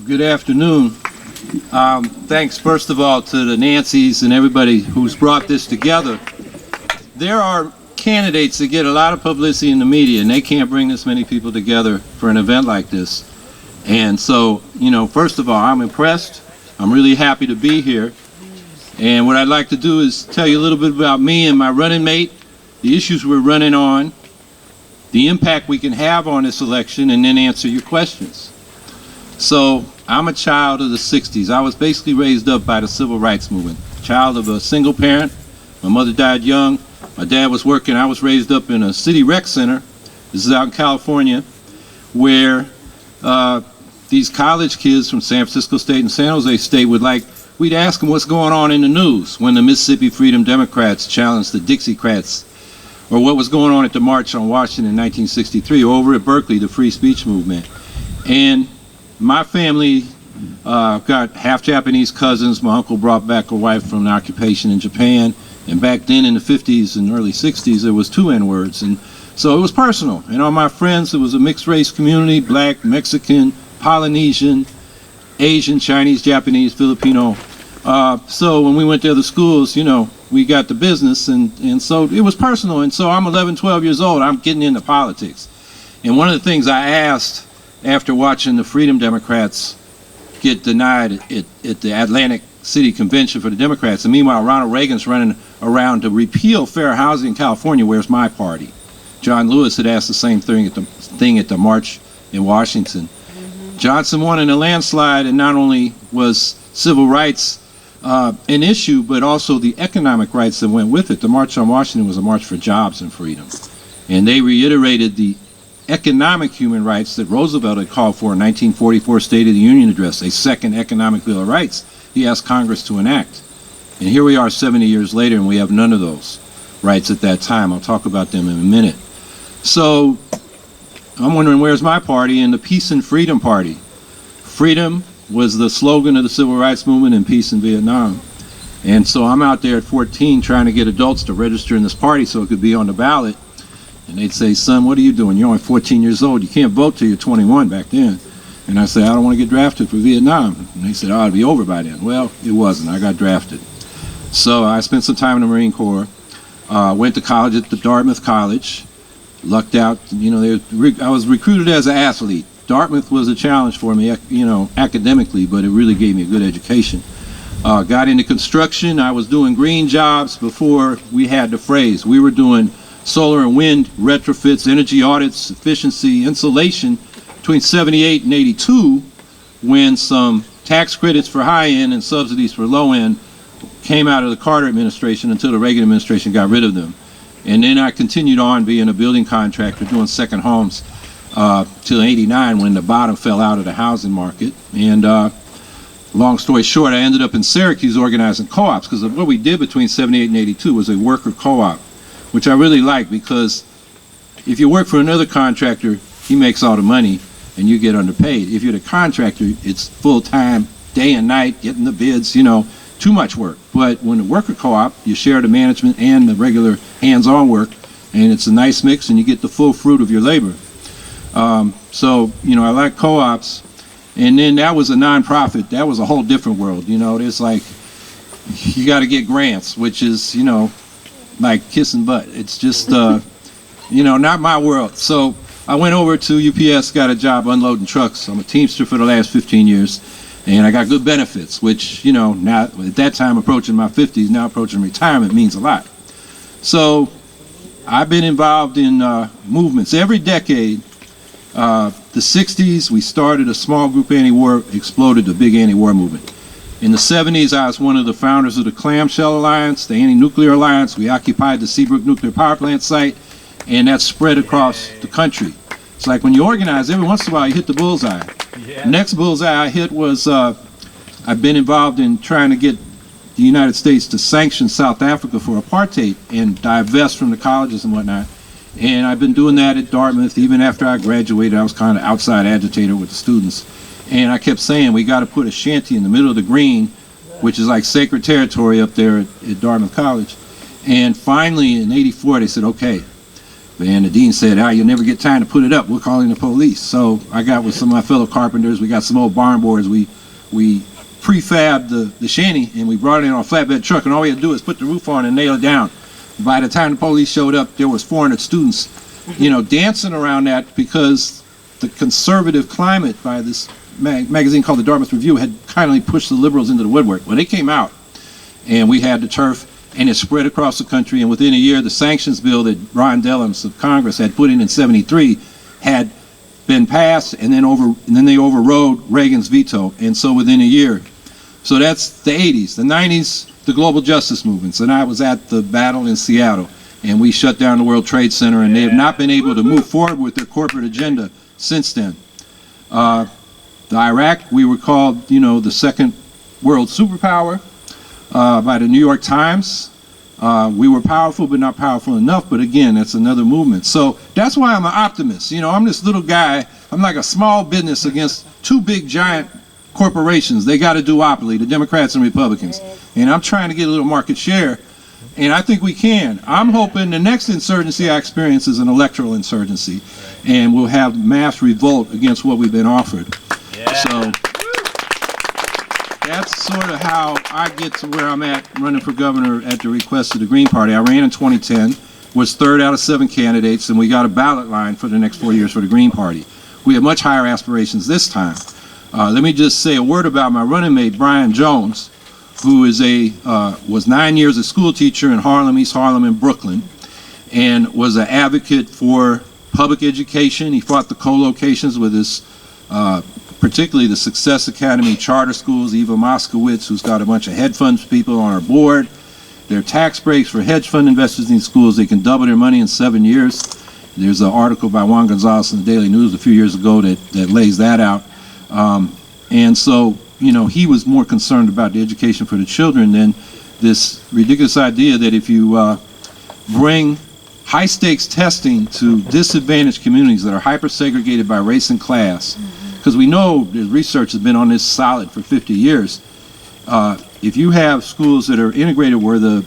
Good afternoon. Thanks, first of all, to the Nancys and everybody who's brought this together. There are candidates that get a lot of publicity in the media, and they can't bring this many people together for an event like this. And so, first of all, I'm impressed. I'm really happy to be here. And what I'd like to do is tell you a little bit about me and my running mate, the issues we're running on, the impact we can have on this election, and then answer your questions. So I'm a child of the 60s. I was basically raised up by the civil rights movement. Child of a single parent. My mother died young. My dad was working. I was raised up in a city rec center. This is out in California, where these college kids from San Francisco State and San Jose State we'd ask them what's going on in the news when the Mississippi Freedom Democrats challenged the Dixiecrats, or what was going on at the March on Washington in 1963, or over at Berkeley, the free speech movement. And my family got half Japanese cousins. My uncle brought back a wife from an occupation in Japan. And back then in the 50s and early 60s, there was 2 N-words. And so it was personal. And all my friends, it was a mixed race community, black, Mexican, Polynesian, Asian, Chinese, Japanese, Filipino. So when we went to other schools, we got the business. And so it was personal. And so I'm 11, 12 years old. I'm getting into politics. And one of the things I asked after watching the Freedom Democrats get denied at the Atlantic City Convention for the Democrats, and meanwhile Ronald Reagan's running around to repeal fair housing in California, where's my party? John Lewis had asked the same thing at the March in Washington. Johnson won in a landslide, and not only was civil rights an issue, but also the economic rights that went with it. The March on Washington was a march for jobs and freedom. And they reiterated the economic human rights that Roosevelt had called for in 1944 State of the Union address, a second economic Bill of Rights he asked Congress to enact. And here we are 70 years later, and we have none of those rights at that time. I'll talk about them in a minute. So I'm wondering, where's my party? And the Peace and Freedom Party. Freedom was the slogan of the Civil Rights Movement, and peace in Vietnam. And so I'm out there at 14 trying to get adults to register in this party so it could be on the ballot. And they'd say, son, what are you doing? You're only 14 years old. You can't vote till you're 21 back then. And I said, I don't want to get drafted for Vietnam. And they said, oh, it'll be over by then. Well, it wasn't. I got drafted. So I spent some time in the Marine Corps, went to college at the Dartmouth College, lucked out. I was recruited as an athlete. Dartmouth was a challenge for me, academically, but it really gave me a good education. Got into construction. I was doing green jobs before we had the phrase. We were doing solar and wind retrofits, energy audits, efficiency, insulation between 78 and 82, when some tax credits for high end and subsidies for low end came out of the Carter administration until the Reagan administration got rid of them. And then I continued on being a building contractor, doing second homes till 89, when the bottom fell out of the housing market. And long story short, I ended up in Syracuse organizing co-ops, because what we did between 78 and 82 was a worker co-op, which I really like, because if you work for another contractor, he makes all the money and you get underpaid. If you're the contractor, it's full-time, day and night, getting the bids, too much work. But when the worker co-op, you share the management and the regular hands-on work, and it's a nice mix, and you get the full fruit of your labor. So I like co-ops. And then that was a nonprofit. That was a whole different world. There's you got to get grants, which is, like kissing butt. It's just, not my world. So I went over to UPS, got a job unloading trucks. I'm a Teamster for the last 15 years, and I got good benefits, which, now at that time approaching my 50s, now approaching retirement, means a lot. So I've been involved in movements every decade. The 60s, we started a small group anti-war, exploded the big anti-war movement. In the 70s, I was one of the founders of the Clamshell Alliance, the Anti-Nuclear Alliance. We occupied the Seabrook Nuclear Power Plant site, and that spread across the country. It's like when you organize, every once in a while you hit the bullseye. Yeah. Next bullseye I hit was, I've been involved in trying to get the United States to sanction South Africa for apartheid and divest from the colleges and whatnot. And I've been doing that at Dartmouth. Even after I graduated, I was kind of outside agitator with the students. And I kept saying, we got to put a shanty in the middle of the green, which is like sacred territory up there at Dartmouth College. And finally, in '84, they said, okay, And the dean said, you'll never get time to put it up. We're calling the police. So I got with some of my fellow carpenters. We got some old barn boards. We prefabbed the shanty, and we brought it in on a flatbed truck, and all we had to do is put the roof on and nail it down. By the time the police showed up, there was 400 students, dancing around that, because the conservative climate by this magazine called the Dartmouth Review had kindly pushed the liberals into the woodwork. Well, they came out, and we had the turf, and it spread across the country, and within a year, the sanctions bill that Ron Dellums of Congress had put in 73 had been passed, and then they overrode Reagan's veto, and so within a year. So that's the 80s. The 90s, the global justice movements, and I was at the battle in Seattle, and we shut down the World Trade Center, and they have not been able to move forward with their corporate agenda since then. The Iraq, we were called, the second world superpower by the New York Times. We were powerful, but not powerful enough. But again, that's another movement. So that's why I'm an optimist. I'm this little guy. I'm like a small business against two big giant corporations. They got a duopoly, the Democrats and Republicans. And I'm trying to get a little market share. And I think we can. I'm hoping the next insurgency I experience is an electoral insurgency. And we'll have mass revolt against what we've been offered. Yeah. So that's sort of how I get to where I'm at running for governor at the request of the Green Party. I ran in 2010, was third out of 7 candidates, and we got a ballot line for the next 4 years for the Green Party. We have much higher aspirations this time. Let me just say a word about my running mate, Brian Jones, who is was 9 years a school teacher in Harlem, East Harlem, and Brooklyn, and was an advocate for public education. He fought the co-locations with his particularly the Success Academy charter schools, Eva Moskowitz, who's got a bunch of hedge funds people on our board. There are tax breaks for hedge fund investors in these schools. They can double their money in 7 years. There's an article by Juan Gonzalez in the Daily News a few years ago that lays that out. And so, he was more concerned about the education for the children than this ridiculous idea that if you bring high-stakes testing to disadvantaged communities that are hyper-segregated by race and class, because we know the research has been on this solid for 50 years. If you have schools that are integrated where the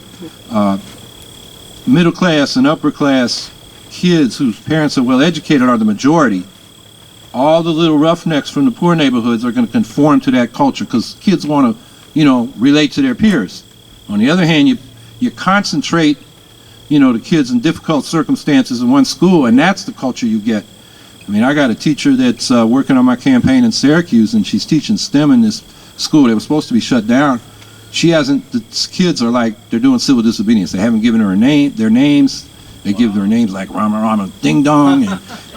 middle class and upper class kids whose parents are well educated are the majority, all the little roughnecks from the poor neighborhoods are going to conform to that culture because kids want to, relate to their peers. On the other hand, you concentrate, the kids in difficult circumstances in one school, and that's the culture you get. I mean, I got a teacher that's working on my campaign in Syracuse, and she's teaching STEM in this school that was supposed to be shut down. The kids are like, they're doing civil disobedience. They haven't given her their names. They give their names like Rama Rama Ding Dong,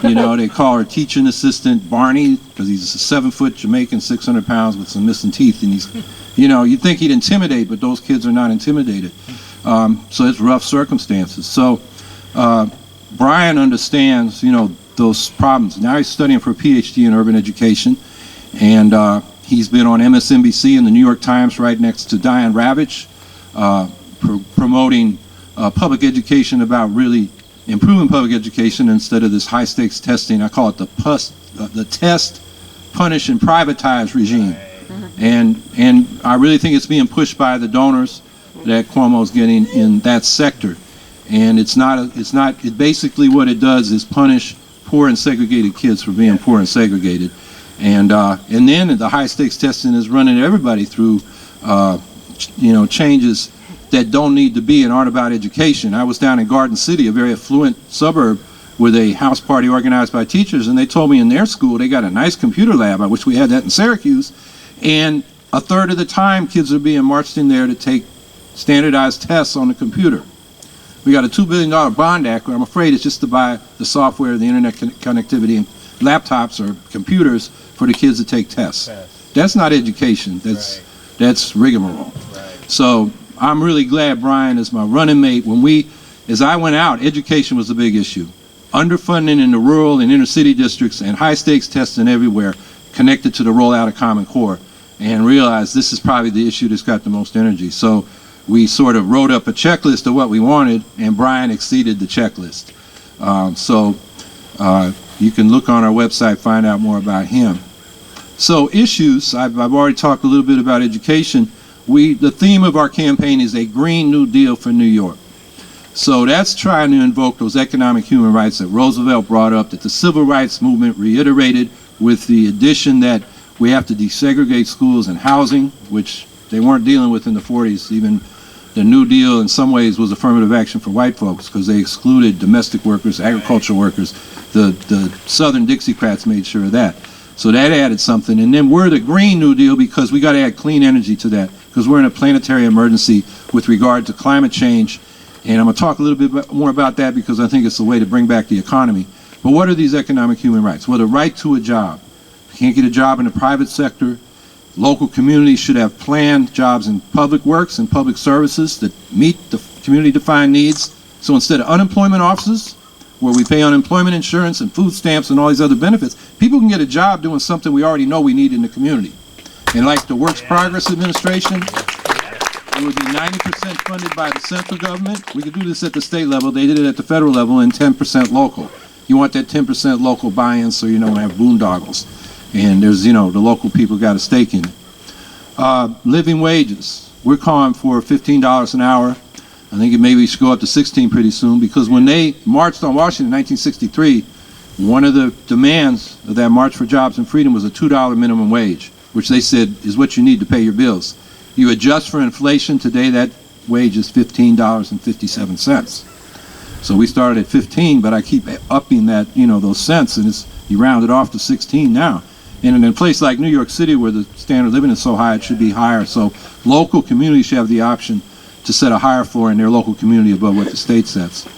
and, they call her teaching assistant Barney, because he's a 7-foot Jamaican, 600 pounds with some missing teeth, and he's, you'd think he'd intimidate, but those kids are not intimidated. So it's rough circumstances. So Brian understands, those problems. Now he's studying for a PhD in urban education, and he's been on MSNBC and the New York Times right next to Diane Ravitch, promoting public education, about really improving public education instead of this high-stakes testing. I call it the test, punish, and privatize regime. And I really think it's being pushed by the donors that Cuomo's getting in that sector. And it's basically what it does is punish poor and segregated kids for being poor and segregated. And then the high-stakes testing is running everybody through, changes that don't need to be and aren't about education. I was down in Garden City, a very affluent suburb, with a house party organized by teachers, and they told me in their school they got a nice computer lab. I wish we had that in Syracuse. And a third of the time, kids are being marched in there to take standardized tests on the computer. We got a $2 billion bond act, but I'm afraid it's just to buy the software, the internet connectivity, and laptops or computers for the kids to take tests. That's not education. That's rigmarole. So I'm really glad Brian is my running mate. As I went out, education was a big issue. Underfunding in the rural and inner city districts and high-stakes testing everywhere connected to the rollout of Common Core, and realized this is probably the issue that's got the most energy. So we sort of wrote up a checklist of what we wanted, and Brian exceeded the checklist. You can look on our website, find out more about him. So issues, I've already talked a little bit about education. The theme of our campaign is a Green New Deal for New York. So that's trying to invoke those economic human rights that Roosevelt brought up, that the civil rights movement reiterated, with the addition that we have to desegregate schools and housing, which they weren't dealing with in the 40s. Even the New Deal in some ways was affirmative action for white folks because they excluded domestic workers, agricultural workers. The Southern Dixiecrats made sure of that. So that added something. And then we're the Green New Deal because we got to add clean energy to that because we're in a planetary emergency with regard to climate change. And I'm going to talk a little bit more about that because I think it's the way to bring back the economy. But what are these economic human rights? Well, the right to a job. If you can't get a job in the private sector, local communities should have planned jobs in public works and public services that meet the community-defined needs. So instead of unemployment offices, where we pay unemployment insurance and food stamps and all these other benefits, people can get a job doing something we already know we need in the community. And like the Works Progress Administration, it would be 90% funded by the central government. We could do this at the state level. They did it at the federal level, and 10% local. You want that 10% local buy-in so you don't have boondoggles. And there's, the local people got a stake in it. Living wages. We're calling for $15 an hour. I think maybe it should go up to 16 pretty soon, because when they marched on Washington in 1963, one of the demands of that March for Jobs and Freedom was a $2 minimum wage, which they said is what you need to pay your bills. You adjust for inflation, today that wage is $15.57. So we started at 15, but I keep upping that, those cents, and you round it off to 16 now. And in a place like New York City, where the standard of living is so high, it should be higher. So local communities should have the option to set a higher floor in their local community above what the state sets.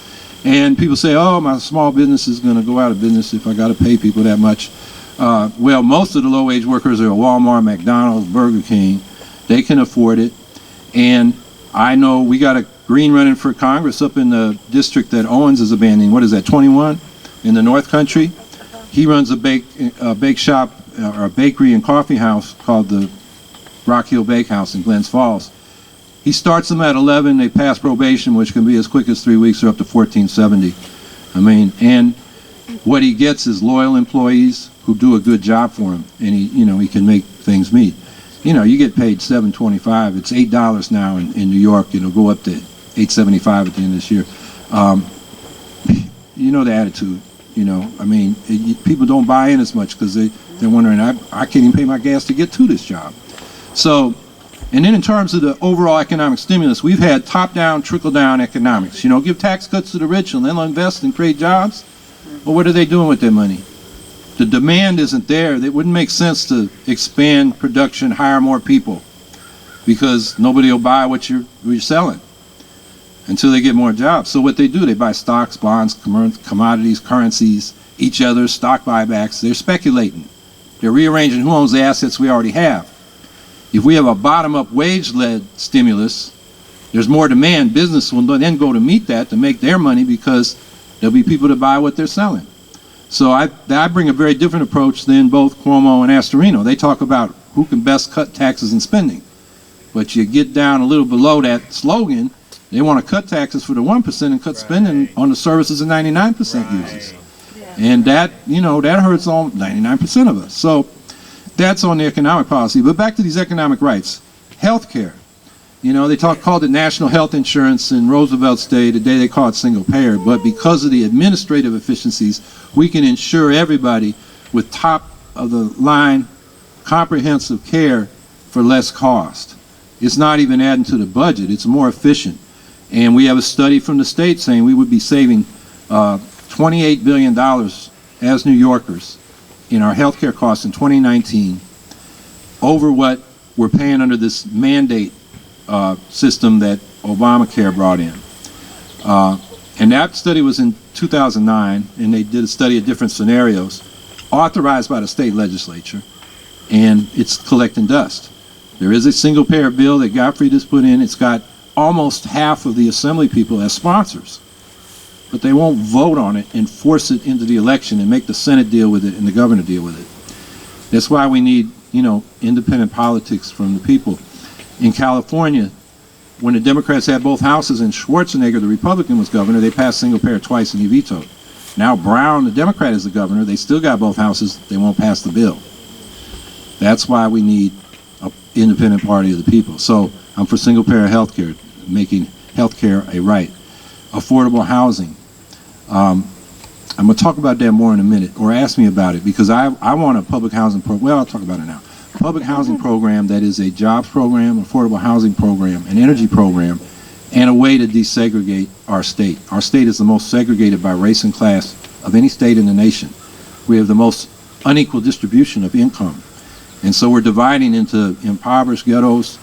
And people say, oh, my small business is going to go out of business if I got to pay people that much. Well, most of the low-wage workers are at Walmart, McDonald's, Burger King. They can afford it. And I know we got a Green running for Congress up in the district that Owens is abandoning. What is that, 21 in the North Country? He runs a bake shop or a bakery and coffee house called the Rock Hill Bakehouse in Glens Falls. He starts them at 11. They pass probation, which can be as quick as 3 weeks or up to 1470. And what he gets is loyal employees who do a good job for him, and he can make things meet. You get paid $7.25. It's $8 now in New York. It'll go up to $8.75 at the end of this year. The attitude. People don't buy in as much because they're wondering, I can't even pay my gas to get to this job. So, and then in terms of the overall economic stimulus, we've had top-down, trickle-down economics. Give tax cuts to the rich and they'll invest and create jobs. Well, what are they doing with their money? The demand isn't there. It wouldn't make sense to expand production, hire more people, because nobody will buy what you're selling until they get more jobs. So what they do, they buy stocks, bonds, commodities, currencies, each other, stock buybacks. They're speculating. They're rearranging who owns the assets we already have. If we have a bottom-up wage-led stimulus, there's more demand. Business will then go to meet that to make their money, because there'll be people to buy what they're selling. So I bring a very different approach than both Cuomo and Astorino. They talk about who can best cut taxes and spending. But you get down a little below that slogan, they want to cut taxes for the 1% and cut spending on the services that 99% uses. And that hurts all 99% of us. So that's on the economic policy. But back to these economic rights. Health care. They called it national health insurance in Roosevelt's day. Today they call it single payer. But because of the administrative efficiencies, we can insure everybody with top-of-the-line comprehensive care for less cost. It's not even adding to the budget. It's more efficient. And we have a study from the state saying we would be saving $28 billion as New Yorkers in our health care costs in 2019 over what we're paying under this mandate system that Obamacare brought in. And that study was in 2009, and they did a study of different scenarios authorized by the state legislature, and it's collecting dust. There is a single-payer bill that Godfrey just put in. It's got almost half of the assembly people as sponsors, but they won't vote on it and force it into the election and make the Senate deal with it and the governor deal with it. That's why we need, independent politics from the people. In California, when the Democrats had both houses and Schwarzenegger, the Republican, was governor, they passed single payer twice and he vetoed. Now Brown, the Democrat, is the governor. They still got both houses. They won't pass the bill. That's why we need an independent party of the people. So I'm for single payer health care, making health care a right. affordable housing. I'm going to talk about that more in a minute, or ask me about it, because I want a public housing program. Well, I'll talk about it now. Public housing program that is a jobs program, affordable housing program, an energy program, and a way to desegregate our state. Our state is the most segregated by race and class of any state in the nation. We have the most unequal distribution of income. And so we're dividing into impoverished ghettos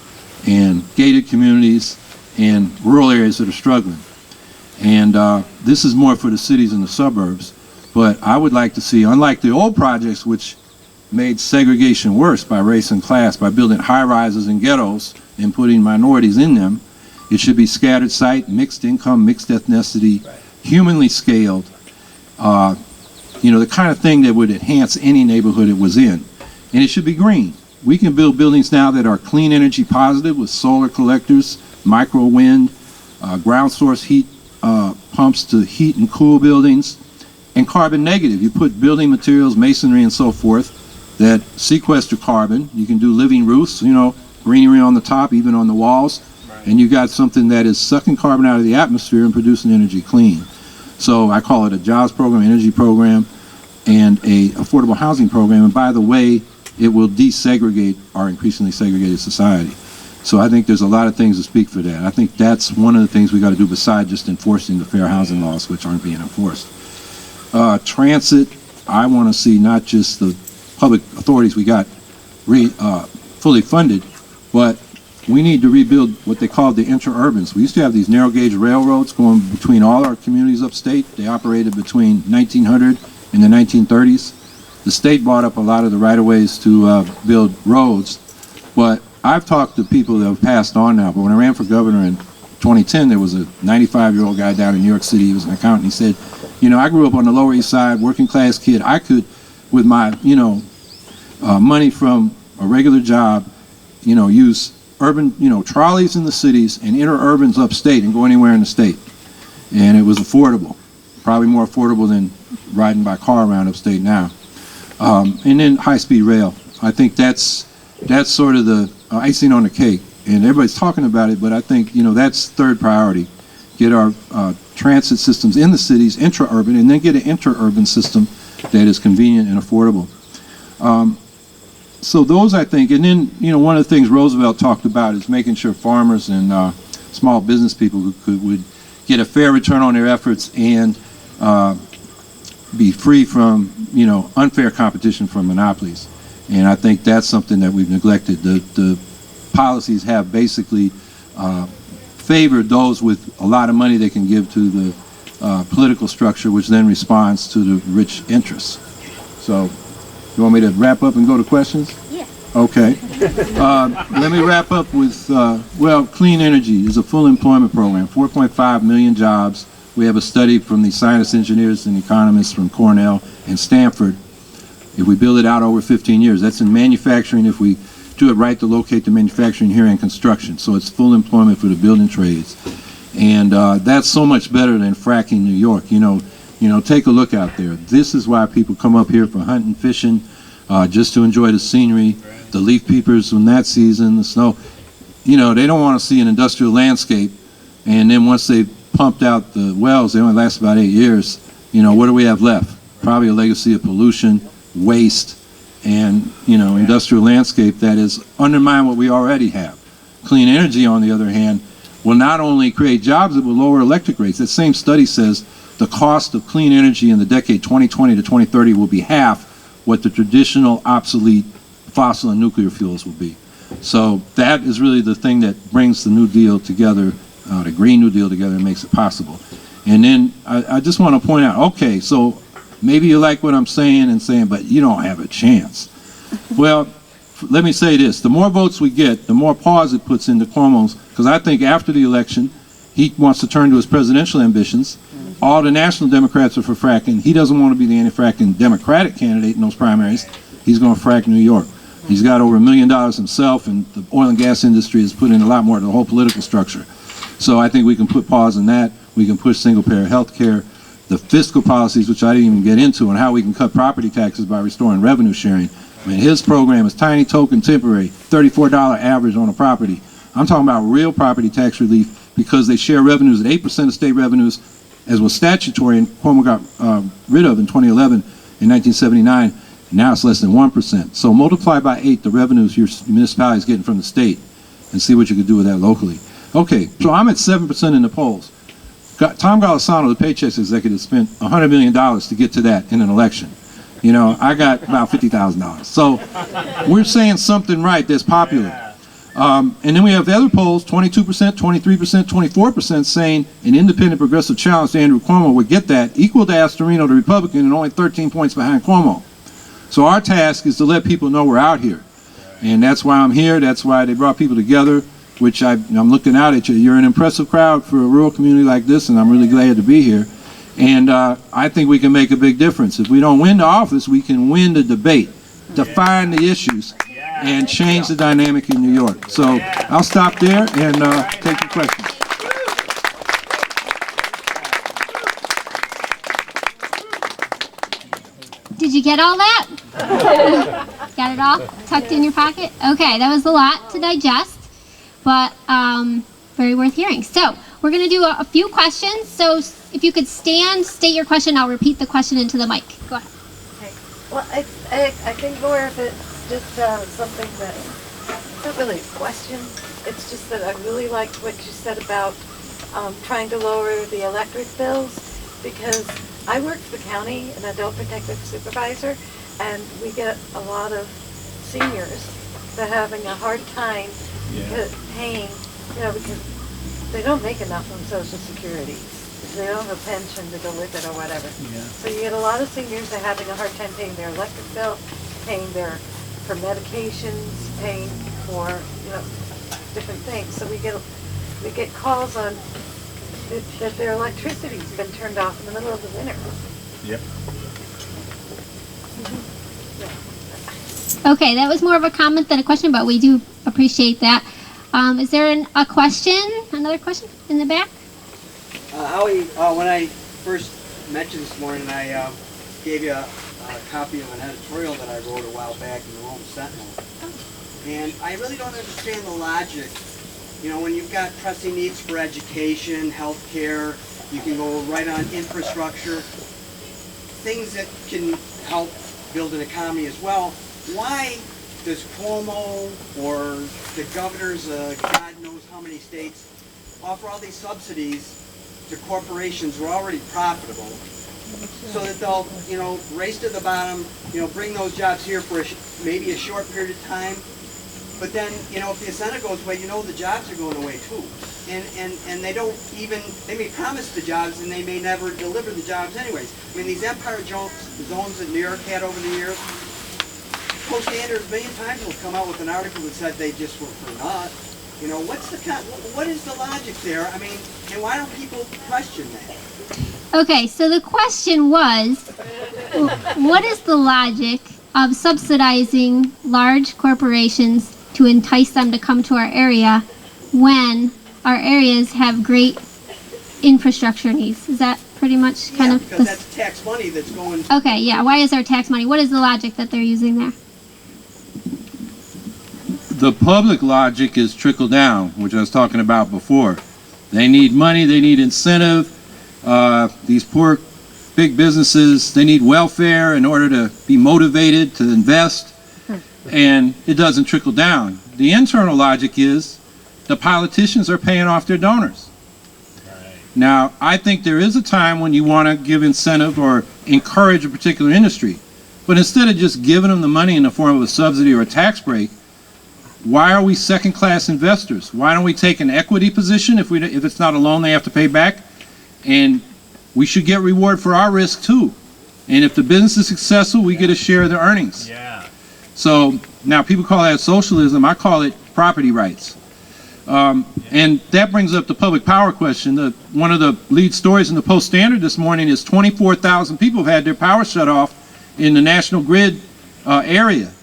and gated communities and rural areas that are struggling. And this is more for the cities and the suburbs. But I would like to see, unlike the old projects, which made segregation worse by race and class, by building high-rises and ghettos and putting minorities in them, it should be scattered site, mixed income, mixed ethnicity, humanly scaled, the kind of thing that would enhance any neighborhood it was in. And it should be green. We can build buildings now that are clean energy positive with solar collectors, micro wind, ground source heat pumps to heat and cool buildings, and carbon negative. You put building materials, masonry and so forth that sequester carbon. You can do living roofs, greenery on the top, even on the walls, and you got something that is sucking carbon out of the atmosphere and producing energy clean. So I call it a jobs program, energy program, and a affordable housing program. And by the way, it will desegregate our increasingly segregated society. So I think there's a lot of things to speak for that. I think that's one of the things we got to do besides just enforcing the fair housing laws, which aren't being enforced. Transit, I want to see not just the public authorities we got fully funded, but we need to rebuild what they call the interurbans. We used to have these narrow gauge railroads going between all our communities upstate. They operated between 1900 and the 1930s. The state bought up a lot of the right-of-ways to build roads, but I've talked to people that have passed on now, but when I ran for governor in 2010, there was a 95-year-old guy down in New York City. He was an accountant. He said, I grew up on the Lower East Side, working class kid. I could, with my, money from a regular job, use urban, trolleys in the cities and interurbans upstate and go anywhere in the state. And it was affordable, probably more affordable than riding by car around upstate now. And then high-speed rail. I think that's sort of the icing on the cake. And everybody's talking about it, but I think, that's third priority. Get our transit systems in the cities, intra-urban, and then get an interurban system that is convenient and affordable. So those, I think, and then, one of the things Roosevelt talked about is making sure farmers and small business people would get a fair return on their efforts and be free from, unfair competition from monopolies. And I think that's something that we've neglected. The policies have basically favored those with a lot of money they can give to the political structure, which then responds to the rich interests. So, you want me to wrap up and go to questions? Yeah. Okay. Let me wrap up with, clean energy is a full employment program, 4.5 million jobs. We have a study from the scientists, engineers, and economists from Cornell and Stanford. If we build it out over 15 years, that's in manufacturing. If we do it right, to locate the manufacturing here and construction. So it's full employment for the building trades. And that's so much better than fracking New York. Take a look out there. This is why people come up here for hunting, fishing, just to enjoy the scenery, the leaf peepers from that season, the snow. They don't want to see an industrial landscape. And then once they've pumped out the wells, they only last about 8 years. What do we have left? Probably a legacy of pollution, waste, and industrial landscape that has undermined what we already have. Clean energy, on the other hand, will not only create jobs, it will lower electric rates. That same study says the cost of clean energy in the decade 2020 to 2030 will be half what the traditional obsolete fossil and nuclear fuels will be. So that is really the thing that brings the New Deal together, the Green New Deal together, and makes it possible. And then I just want to point out, okay, so maybe you like what I'm saying, but you don't have a chance. Well, let me say this. The more votes we get, the more pause it puts into Cuomo's, because I think after the election, he wants to turn to his presidential ambitions. All the national Democrats are for fracking. He doesn't want to be the anti-fracking Democratic candidate in those primaries. He's going to frack New York. He's got over $1 million himself, and the oil and gas industry has put in a lot more to the whole political structure. So I think we can put pause on that. We can push single-payer health care. The fiscal policies, which I didn't even get into, and how we can cut property taxes by restoring revenue sharing. I mean, his program is tiny, token, temporary, $34 average on a property. I'm talking about real property tax relief because they share revenues at 8% of state revenues, as was statutory, and Cuomo got rid of in 2011 and 1979. Now it's less than 1%. So multiply by 8 the revenues your municipality is getting from the state and see what you can do with that locally. Okay, so I'm at 7% in the polls. Tom Golisano, the Paychex executive, spent $100 million to get to that in an election. You know, I got about $50,000. So we're saying something right that's popular. And then we have the other polls, 22%, 23%, 24% saying an independent progressive challenge to Andrew Cuomo would get that, equal to Astorino, the Republican, and only 13 points behind Cuomo. So our task is to let people know we're out here. And that's why I'm here. That's why they brought people together, which I'm looking out at you. You're an impressive crowd for a rural community like this, and I'm really glad to be here. And I think we can make a big difference. If we don't win the office, we can win the debate, define the issues, and change the dynamic in New York. So I'll stop there and take your questions. Did you get all that? Got it all tucked in your pocket? Okay, that was a lot to digest, but very worth hearing. So we're going to do a few questions. So if you could stand, state your question. I'll repeat the question into the mic. Go ahead. Okay. Well, I think more of it's just something that, it's not really a question. It's just that I really liked what you said about trying to lower the electric bills, because I work for the county, an adult protective supervisor, and we get a lot of seniors that are having a hard time paying, because they don't make enough on Social Security. They don't have a pension to go with it or whatever. Yeah. So you get a lot of seniors that are having a hard time paying their electric bill, paying for medications, paying for different things. So we get calls on that their electricity's been turned off in the middle of the winter. Yep. Okay, that was more of a comment than a question, but we do appreciate that. Is there a question? Another question in the back? Howie, when I first met you this morning, I gave you a copy of an editorial that I wrote a while back in the Rome Sentinel. And I really don't understand the logic. When you've got pressing needs for education, health care, you can go right on infrastructure, things that can help build an economy as well. Why does Cuomo or the governors of God knows how many states offer all these subsidies to corporations who are already profitable, so that they'll, race to the bottom, bring those jobs here for maybe a short period of time, but then, if the incentive goes away, the jobs are going away too. And they don't even, they may promise the jobs and they may never deliver the jobs anyways. I mean, these Empire zones that New York had over the years, Post-Standard a million times will come out with an article that said they just were for naught. What is the logic there? I mean, and why don't people question that? Okay, so the question was, what is the logic of subsidizing large corporations to entice them to come to our area when our areas have great infrastructure needs? Is that pretty much kind of because that's tax money that's going. Okay, yeah. Why is our tax money? What is the logic that they're using there? The public logic is trickle down, which I was talking about before. They need money, they need incentive. These poor big businesses, they need welfare in order to be motivated to invest, and it doesn't trickle down. The internal logic is the politicians are paying off their donors. Right. Now, I think there is a time when you want to give incentive or encourage a particular industry, but instead of just giving them the money in the form of a subsidy or a tax break, why are we second-class investors? Why don't we take an equity position if it's not a loan they have to pay back? And we should get reward for our risk too. And if the business is successful, we get a share of the earnings. Yeah. So now people call that socialism. I call it property rights. And that brings up the public power question. One of the lead stories in the Post-Standard this morning is 24,000 people have had their power shut off in the National Grid area.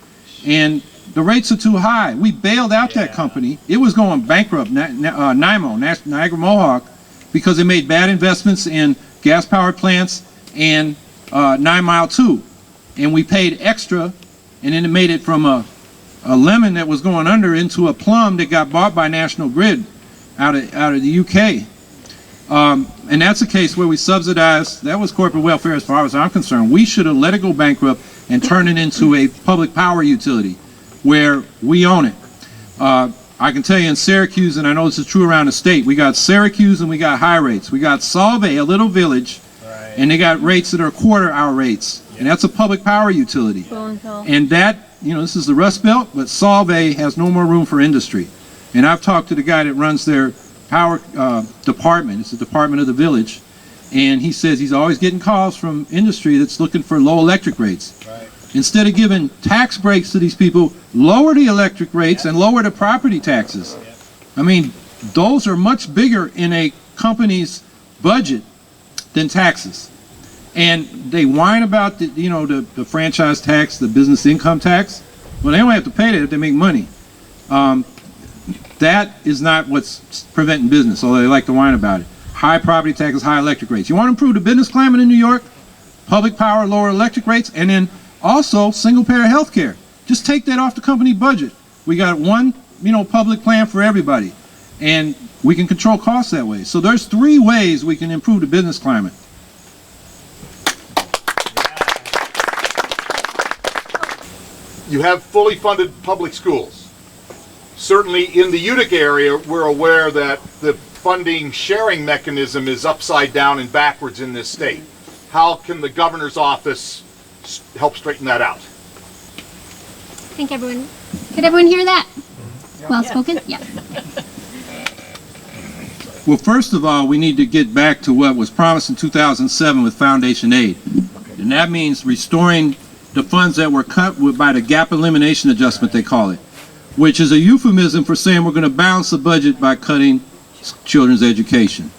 And the rates are too high. We bailed out that company. It was going bankrupt, NIMO, Niagara Mohawk, because it made bad investments in gas power plants and 9 Mile 2. And we paid extra, and then it made it from a lemon that was going under into a plum that got bought by National Grid. out of the UK. And that's a case where we subsidized, that was corporate welfare as far as I'm concerned. We should have let it go bankrupt and turn it into a public power utility where we own it. I can tell you in Syracuse, and I know this is true around the state, we got Syracuse and we got high rates. We got Solvay, a little village, and they got rates that are quarter our rates. And that's a public power utility. And that, you know, this is the Rust Belt, but Solvay has no more room for industry. And I've talked to the guy that runs their power department. It's the department of the village. And he says he's always getting calls from industry that's looking for low electric rates. Instead of giving tax breaks to these people, lower the electric rates and lower the property taxes. I mean, those are much bigger in a company's budget than taxes. And they whine about the, you know, the franchise tax, the business income tax. Well, they only have to pay that if they make money. That is not what's preventing business, although they like to whine about it. High property taxes, high electric rates. You want to improve the business climate in New York? Public power, lower electric rates, and then also single-payer health care. Just take that off the company budget. We got one, you know, public plan for everybody, and we can control costs that way. So there's 3 ways we can improve the business climate. You have fully funded public schools. Certainly in the Utica area, we're aware that the funding sharing mechanism is upside down and backwards in this state. How can the governor's office help straighten that out? I think could everyone hear that? Well spoken? Yeah. Well, first of all, we need to get back to what was promised in 2007 with foundation aid. And that means restoring the funds that were cut by the gap elimination adjustment, they call it, which is a euphemism for saying we're going to balance the budget by cutting children's education.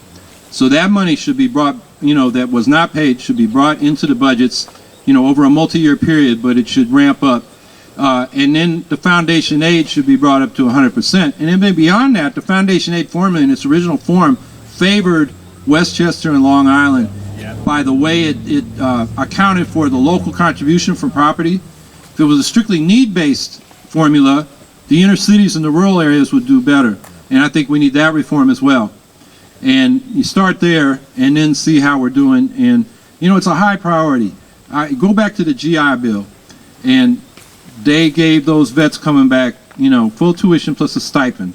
So that money should be brought, you know, that was not paid should be brought into the budgets, you know, over a multi-year period, but it should ramp up. And then the foundation aid should be brought up to 100%. And then beyond that, the foundation aid formula in its original form favored Westchester and Long Island by the way it accounted for the local contribution from property. If it was a strictly need-based formula, the inner cities and the rural areas would do better. And I think we need that reform as well. And you start there and then see how we're doing. And, you know, it's a high priority. I go back to the GI Bill, and they gave those vets coming back, you know, full tuition plus a stipend,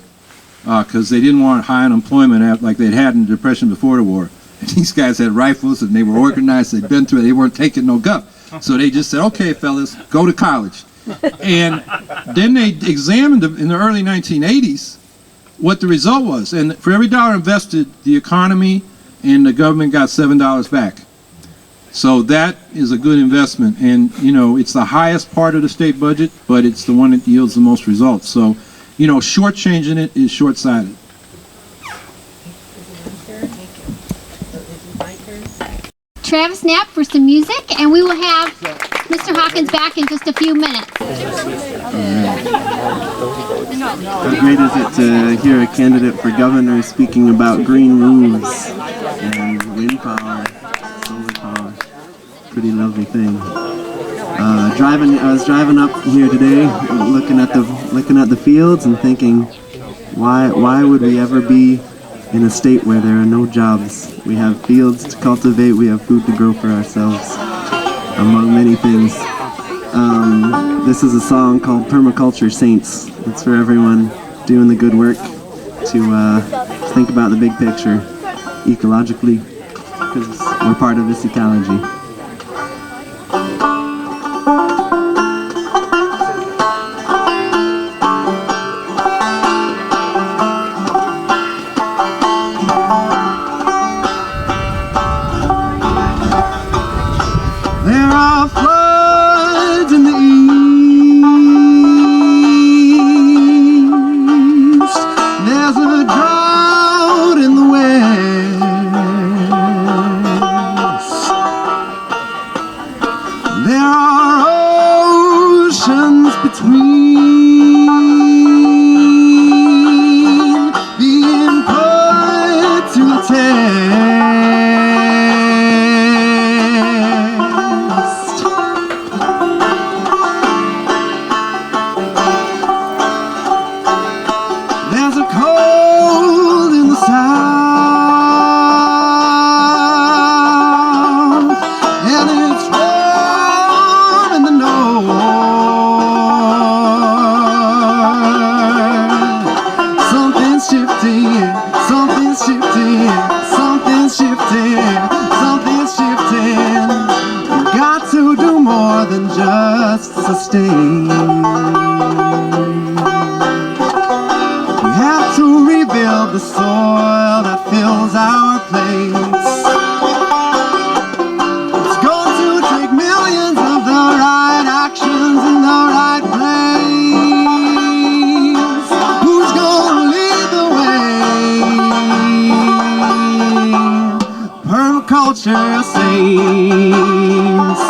because they didn't want high unemployment like they'd had in the Depression before the war. And these guys had rifles and they were organized, they'd been through it, they weren't taking no guff. So they just said, okay, fellas, go to college. And then they examined in the early 1980s what the result was. And for every dollar invested, the economy and the government got $7 back. So that is a good investment. And, you know, it's the highest part of the state budget, but it's the one that yields the most results. So, you know, shortchanging it is short-sighted. Travis Knapp for some music, and we will have Mr. Hawkins back in just a few minutes. How great is it to hear a candidate for governor speaking about green roofs and wind power, solar power. Pretty lovely thing. I was driving up here today, looking at the fields and thinking, why would we ever be in a state where there are no jobs? We have fields to cultivate, we have food to grow for ourselves, among many things. This is a song called Permaculture Saints. It's for everyone doing the good work to think about the big picture ecologically, because we're part of this ecology. There are floods in the east. There's a drought in the west. Something's shifting, something's shifting, something's shifting. You got to do more than just sustain. We have to rebuild the soil that fills our plates. It's going to take millions of the right actions in the right place. Who's gonna lead the way? Permaculture saints.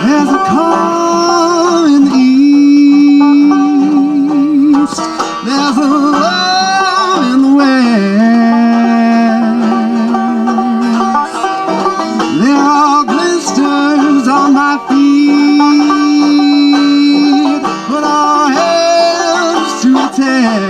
There's a call in the east. There's a love in the west. There are blisters on my feet. Put our hands to the test.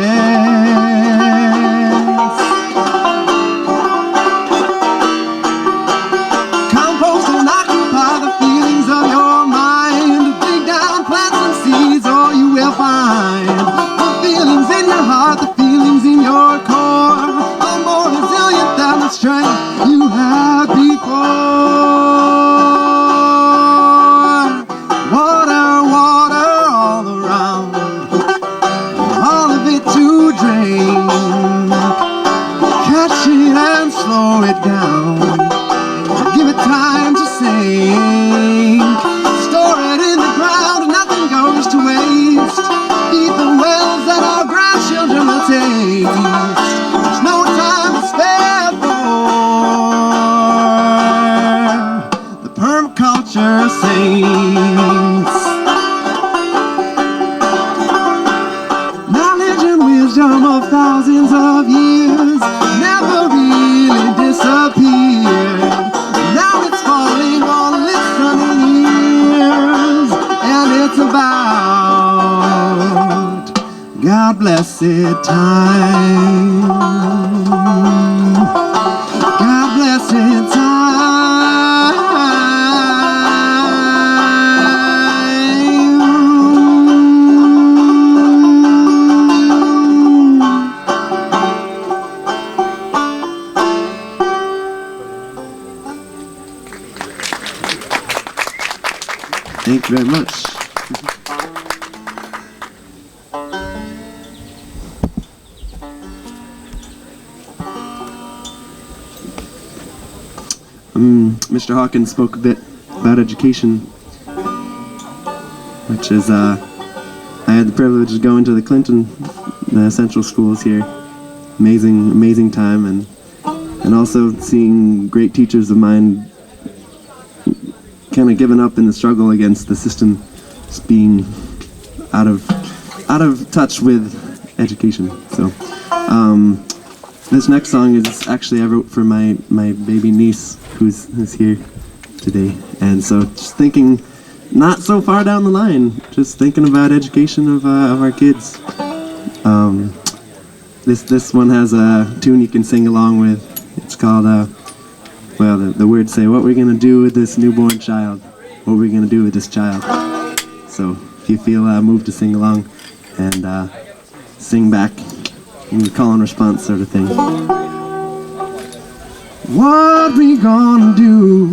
Compost and occupy the feelings of your mind. Dig down, plant some seeds, or you will find the feelings in your heart, the feelings in your core are more resilient than the strength you had before. Water, water all around, all of it to drain. Catch it and slow it down. Give it time to sink. Store it in the ground, nothing goes to waste. Feed the wells that our grandchildren will taste. There's no time to spare for the permaculture saints. Knowledge and wisdom of thousands of years never really disappeared. Now it's falling on listening ears, and it's about God blessed time. God blessed Thank you very much. Mr. Hawkins spoke a bit about education, which is, I had the privilege of going to the Central schools here. Amazing time, and also seeing great teachers of mine kind of giving up in the struggle against the system, just being out of touch with education. So this next song is actually I wrote for my baby niece who's here today, and so just thinking not so far down the line, just thinking about education of our kids. This one has a tune you can sing along with. It's called well, the words say, "What we're gonna do with this newborn child? What we're gonna do with this child?" So if you feel moved to sing along and sing back, call and response sort of thing. What we gonna do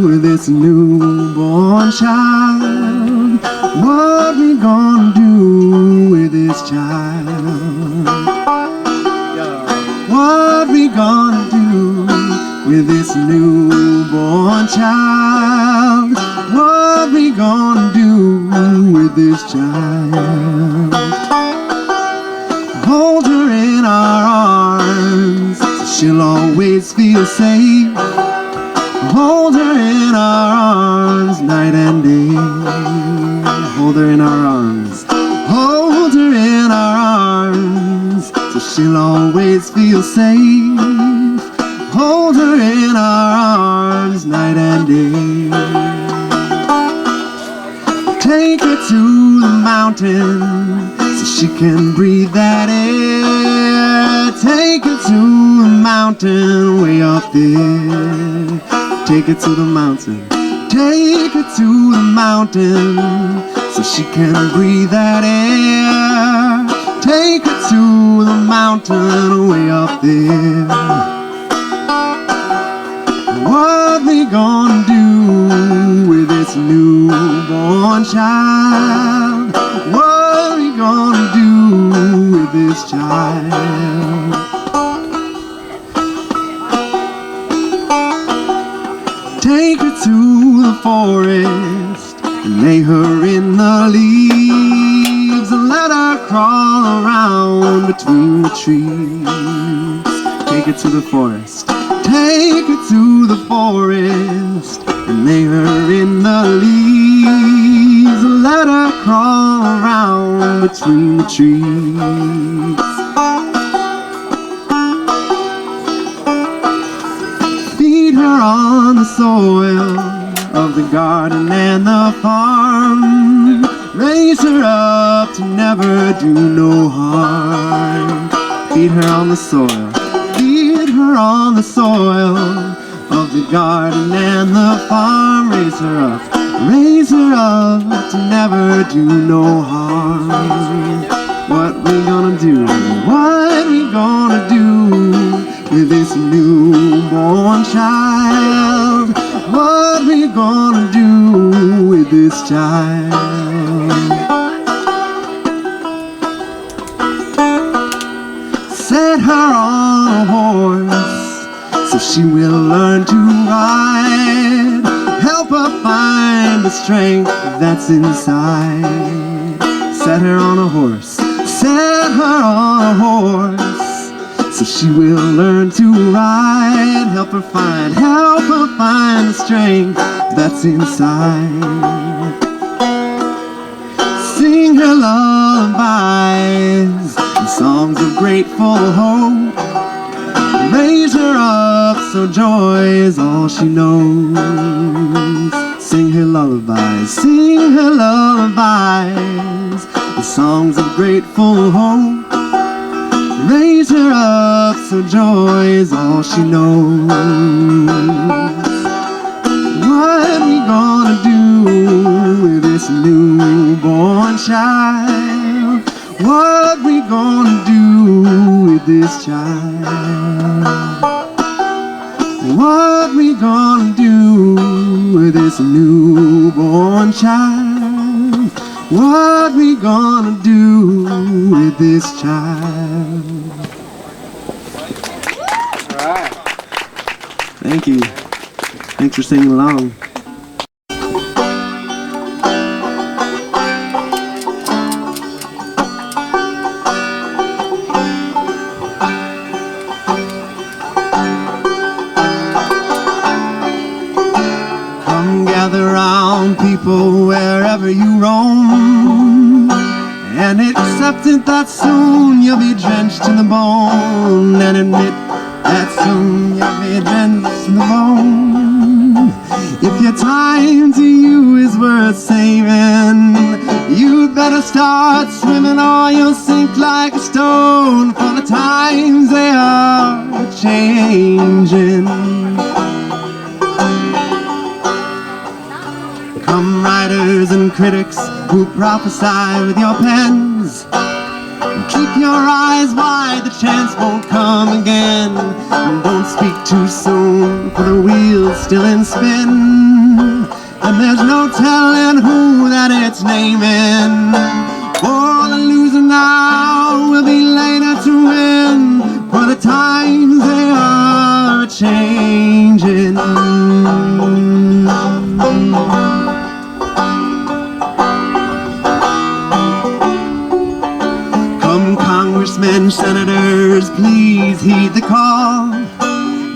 with this newborn child? What we gonna do with this child? What we gonna do with this newborn child? What we gonna do with this child? Hold her in our arms so she'll always feel safe. Hold her in our arms night and day. Hold her in our arms. Hold her in our arms so she'll always feel safe. Hold her in our arms night and day. Take her to the mountain so she can breathe that air. Take her to the mountain way up there. Take her to the mountain. Take her to the mountain so she can breathe that air. Take her to the mountain way up there. What we gonna do with this newborn child? What we gonna do with this child? Take her to the forest and lay her in the leaves and let her crawl around between the trees. Take her to the forest. Take her to the forest and lay her in the leaves and let her crawl around between the trees. Feed her on the soil of the garden and the farm. Raise her up to never do no harm. Feed her on the soil. Feed her on the soil of the garden and the farm. Raise her up to never do no harm. What we gonna do? What we gonna do with this newborn child? What we gonna do with this child? Set her on a horse so she will learn to ride. Help her find the strength that's inside. Set her on a horse. Set her on a horse so she will learn to ride. Help her find the strength that's inside. Sing her lullabies and songs of grateful hope. Raise her up so joy is all she knows. Sing her lullabies, the songs of grateful hope. Raise her up so joy is all she knows. What we gonna do with this newborn child? What we gonna do with this child? What we gonna do with this newborn child? What we gonna do with this child? All right. Thank you. Thanks for singing along. Come gather round, people, wherever you roam, and accept it that soon you'll be drenched in the bone, and admit that soon you'll be drenched in the bone. If your time to you is worth saving, you'd better start swimming or you'll sink like a stone, for the times they are changing. Come writers and critics who prophesy with your pens, keep your eyes wide, the chance won't come again. And don't speak too soon, for the wheel's still in spin, and there's no telling who that it's naming. For the loser now will be later to win, for the times they are changing. Congressmen, senators, please heed the call.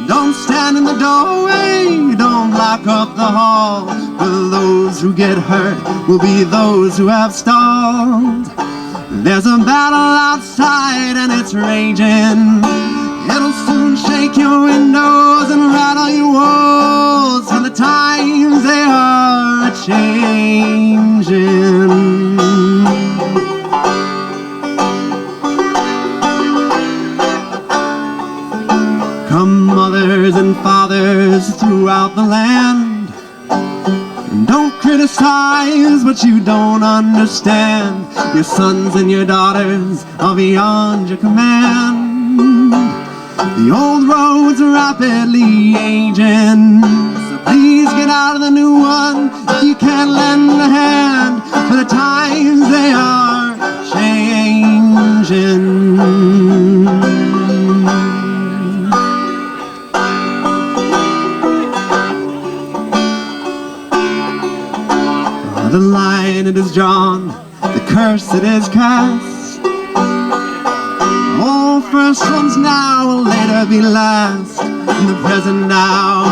Don't stand in the doorway, don't block up the hall, for those who get hurt will be those who have stalled. There's a battle outside and it's raging. It'll soon shake your windows and rattle your walls, for the times they are changing. Come mothers and fathers throughout the land, don't criticize what you don't understand. Your sons and your daughters are beyond your command. The old road's rapidly aging, so please get out of the new one if you can't lend a hand, for the times they are changing. The line it is drawn, the curse it is cast. All first ones now will later be last, and the present now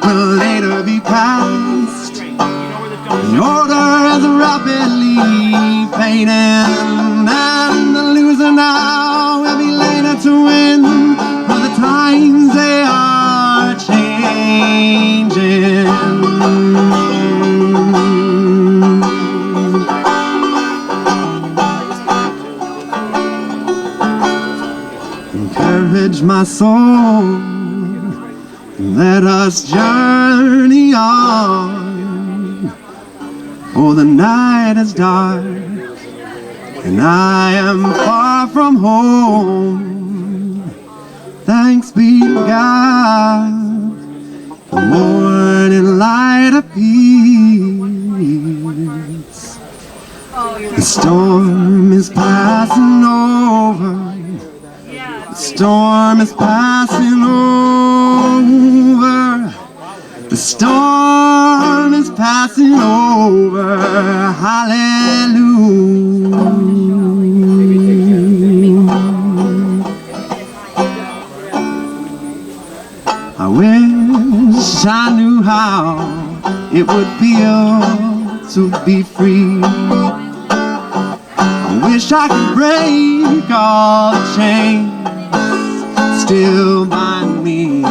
will later be past. The order is rapidly fading, and the loser now will be later to win, for the times they are changing. Encourage my soul, let us journey on. Oh, the night is dark, and I am far from home. Thanks be to God, the morning light appears. The storm is passing over. The storm is passing over. The storm is passing over. Hallelujah. I wish I knew how it would feel to be free. I wish I could break all the chains still bind me.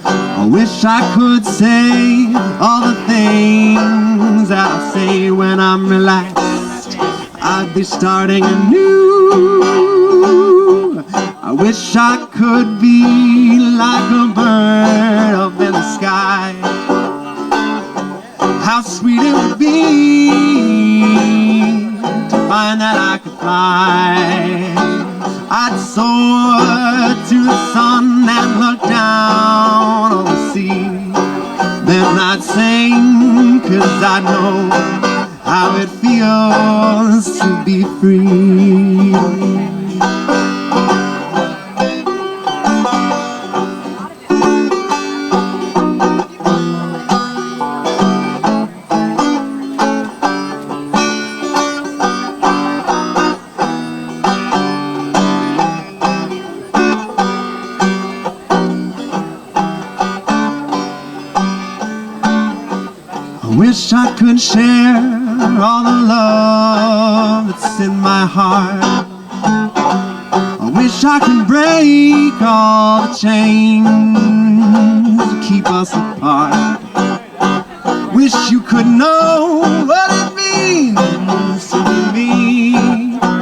I wish I could say all the things that I say when I'm relaxed. I'd be starting anew. I wish I could be like a bird up in the sky. How sweet it would be to find that I could fly. I'd soar to the sun and look down on the sea. Then I'd sing, 'cause I know how it feels to be free. I wish I could share all the love that's in my heart. I wish I could break all the chains that keep us apart. Wish you could know what it means to be me.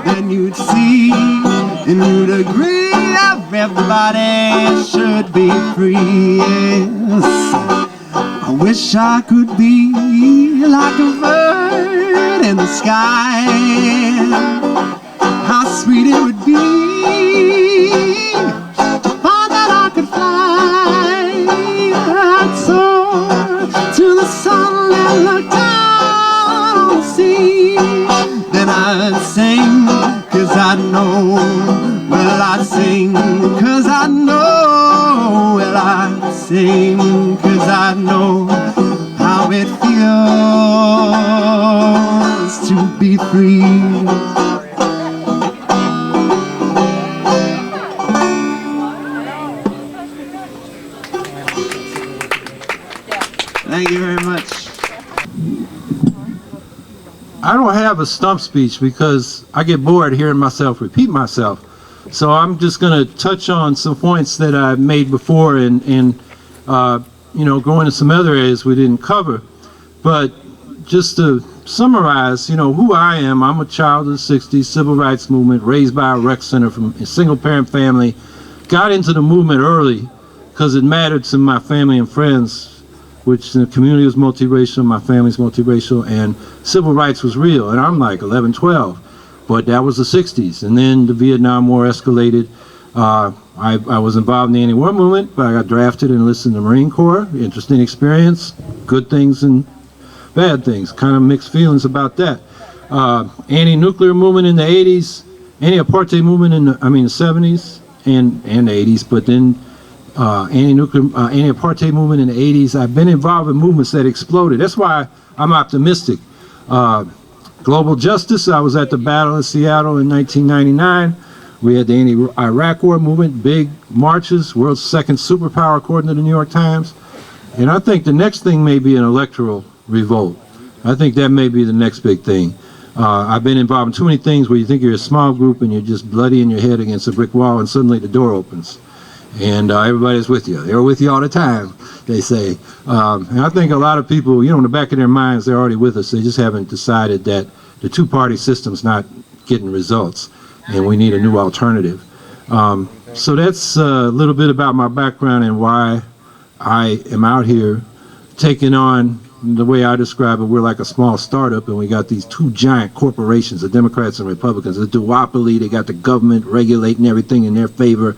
Then you'd see and you'd agree everybody should be free. Yes. I wish I could be like a bird in the sky. How sweet it would be to find that I could fly. I'd soar to the sun and look down on the sea. Then I'd sing, 'cause I'd know. Well, I'd sing, 'cause I know. Well, I'd sing, 'cause I know how it feels to be free. Thank you very much. I don't have a stump speech because I get bored hearing myself repeat myself. So I'm just going to touch on some points that I've made before and you know, go into some other areas we didn't cover. But just to summarize, you know, who I am, I'm a child of the 60s, civil rights movement, raised by a rec center from a single parent family. Got into the movement early because it mattered to my family and friends which the community was multiracial, my family's multiracial, and civil rights was real. And I'm like 11, 12. But that was the 60s. And then the Vietnam War escalated. I was involved in the anti-war movement, but I got drafted and enlisted in the Marine Corps. Interesting experience, good things and bad things, kind of mixed feelings about that. Anti-nuclear movement in the 80s, anti-apartheid movement in the 70s and the 80s, but then anti-apartheid movement in the 80s. I've been involved in movements that exploded. That's why I'm optimistic. Global justice, I was at the battle in Seattle in 1999. We had the anti-Iraq war movement, big marches, world's second superpower according to the New York Times. And I think the next thing may be an electoral revolt. I think that may be the next big thing. I've been involved in too many things where you think you're a small group and you're just bloody in your head against a brick wall and suddenly the door opens. And everybody's with you. They're with you all the time, they say. And I think a lot of people, in the back of their minds, they're already with us. They just haven't decided that the two-party system's not getting results and we need a new alternative. So that's a little bit about my background and why I am out here taking on, the way I describe it, we're like a small startup and we got these two giant corporations, the Democrats and Republicans, a duopoly. They got the government regulating everything in their favor,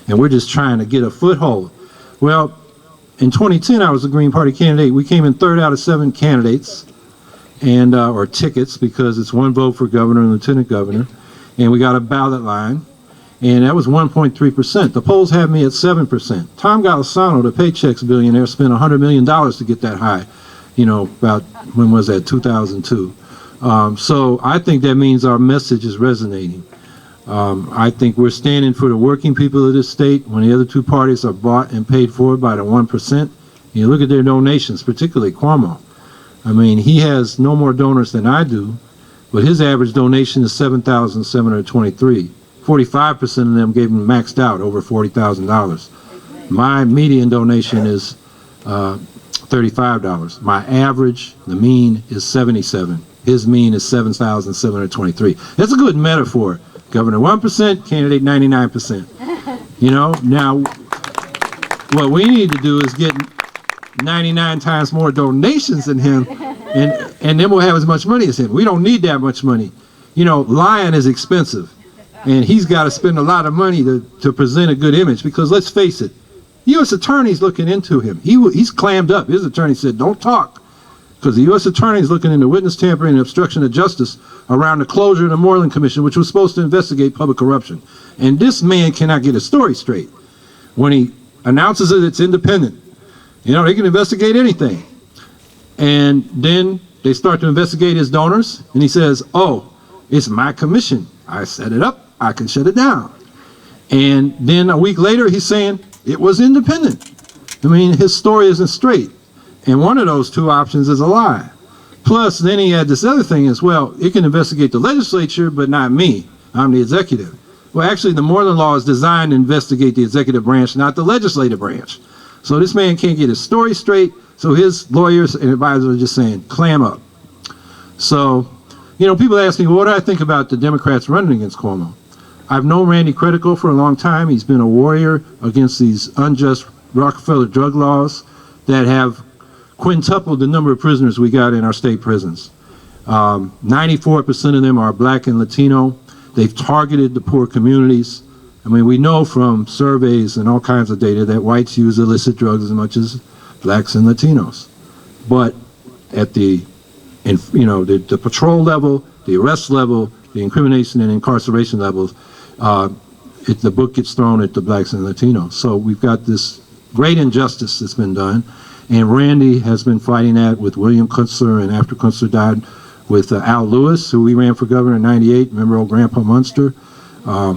and we're just trying to get a foothold. Well, in 2010, I was a Green Party candidate. We came in 3rd out of 7 candidates, and or tickets, because it's 1 vote for governor and lieutenant governor, and we got a ballot line, and that was 1.3%. The polls have me at 7%. Tom Golisano, the Paychecks billionaire, spent $100 million to get that high. About, when was that, 2002. So I think that means our message is resonating. I think we're standing for the working people of this state when the other two parties are bought and paid for by the 1%. You look at their donations, particularly Cuomo. He has no more donors than I do, but his average donation is $7,723. 45% of them gave him maxed out over $40,000. My median donation is $35. My average, the mean, is $77. His mean is $7,723. That's a good metaphor. Governor 1%, candidate 99%. Now what we need to do is get 99 times more donations than him, and then we'll have as much money as him. We don't need that much money. Lying is expensive, and he's got to spend a lot of money to present a good image, because let's face it, U.S. attorney's looking into him. He's clammed up. His attorney said, don't talk, because the U.S. attorney's looking into witness tampering and obstruction of justice around the closure of the Moreland Commission, which was supposed to investigate public corruption. And this man cannot get his story straight. When he announces that it's independent, they can investigate anything. And then they start to investigate his donors, and he says, oh, it's my commission. I set it up. I can shut it down. And then a week later, he's saying it was independent. His story isn't straight. And one of those two options is a lie. Plus, then he had this other thing as well. It can investigate the legislature, but not me. I'm the executive. Well, actually, the Moreland Law is designed to investigate the executive branch, not the legislative branch. So this man can't get his story straight, so his lawyers and advisors are just saying, clam up. So, people ask me, well, what do I think about the Democrats running against Cuomo? I've known Randy Critical for a long time. He's been a warrior against these unjust Rockefeller drug laws that have quintupled the number of prisoners we got in our state prisons. 94% of them are black and Latino. They've targeted the poor communities. We know from surveys and all kinds of data that whites use illicit drugs as much as blacks and Latinos. But at the patrol level, the arrest level, the incrimination and incarceration levels, the book gets thrown at the blacks and Latinos. So we've got this great injustice that's been done. And Randy has been fighting that with William Kunstler, and after Kunstler died, with Al Lewis, who we ran for governor in '98. Remember old Grandpa Munster?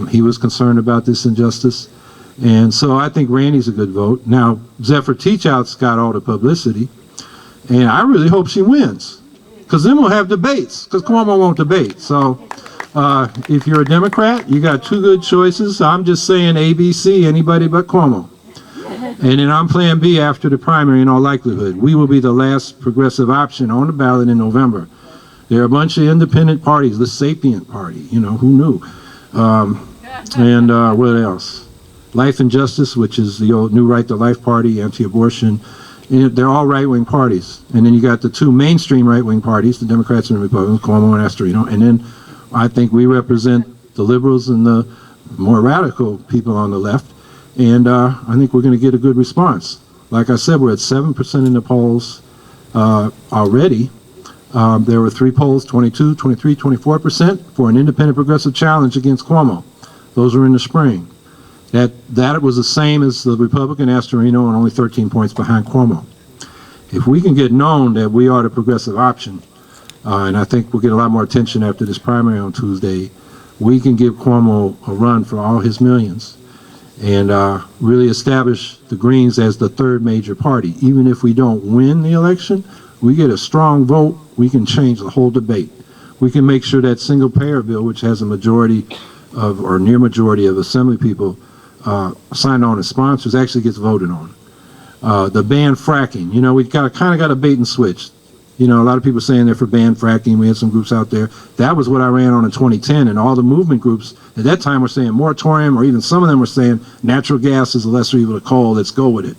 He was concerned about this injustice. And so I think Randy's a good vote. Now, Zephyr Teachout's got all the publicity, and I really hope she wins, because then we'll have debates, because Cuomo won't debate. So if you're a Democrat, you got two good choices. I'm just saying ABC, anybody but Cuomo. And then I'm plan B after the primary in all likelihood. We will be the last progressive option on the ballot in November. There are a bunch of independent parties, the Sapient Party, who knew? And what else? Life and Justice, which is the old New Right to Life Party, anti-abortion, And they're all right-wing parties. And then you got the two mainstream right-wing parties, the Democrats and the Republicans, Cuomo and Astorino. And then I think we represent the liberals and the more radical people on the left. And I think we're going to get a good response. Like I said, we're at 7% in the polls already. There were 3 polls, 22, 23, 24% for an independent progressive challenge against Cuomo. Those were in the spring. That was the same as the Republican Astorino and only 13 points behind Cuomo. If we can get known that we are the progressive option, and I think we'll get a lot more attention after this primary on Tuesday, we can give Cuomo a run for all his millions and really establish the Greens as the third major party. Even if we don't win the election, we get a strong vote, we can change the whole debate. We can make sure that single payer bill, which has a majority of, or near majority of assembly people signed on as sponsors, actually gets voted on. The ban fracking, you know, we kind of got a bait and switch. You know, a lot of people saying they're for ban fracking. We had some groups out there. That was what I ran on in 2010, and all the movement groups at that time were saying moratorium, or even some of them were saying natural gas is the lesser evil of coal, let's go with it.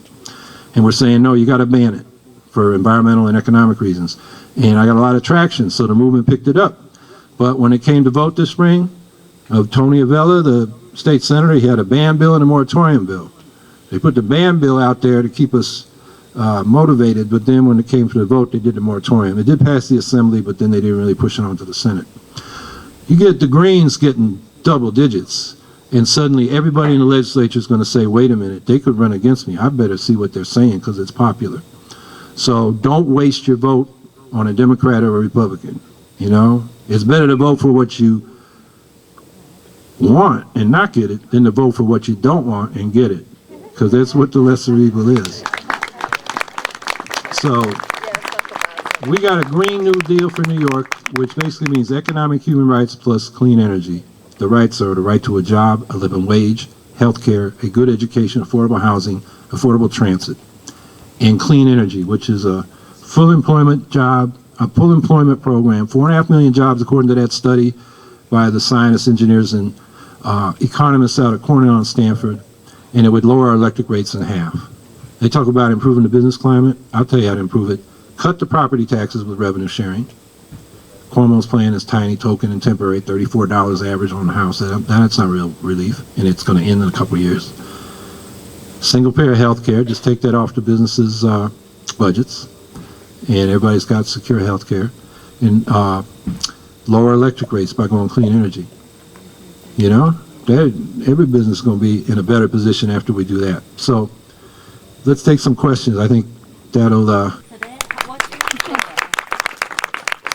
And we're saying, no, you got to ban it for environmental and economic reasons. And I got a lot of traction, so the movement picked it up. But when it came to vote this spring, Tony Avella, the state senator, he had a ban bill and a moratorium bill. They put the ban bill out there to keep us motivated, but then when it came to the vote, they did the moratorium. It did pass the assembly, but then they didn't really push it on to the Senate. You get the Greens getting double digits, and suddenly everybody in the legislature is going to say, wait a minute, they could run against me. I better see what they're saying because it's popular. So don't waste your vote on a Democrat or a Republican. You know, it's better to vote for what you want and not get it than to vote for what you don't want and get it, because that's what the lesser evil is. So we got a Green New Deal for New York, which basically means economic human rights plus clean energy. The rights are the right to a job, a living wage, health care, a good education, affordable housing, affordable transit, and clean energy, which is a full employment job, a full employment program, 4.5 million jobs according to that study by the scientists, engineers, and economists out of Cornell and Stanford, and it would lower our electric rates in half. They talk about improving the business climate. I'll tell you how to improve it. Cut the property taxes with revenue sharing. Cuomo's plan is tiny, token, and temporary, $34 average on the house. That's not real relief, and it's going to end in a couple of years. Single payer health care, just take that off the businesses' budgets, and everybody's got secure health care. And lower electric rates by going clean energy. You know, every business is going to be in a better position after we do that. So let's take some questions. I think that'll...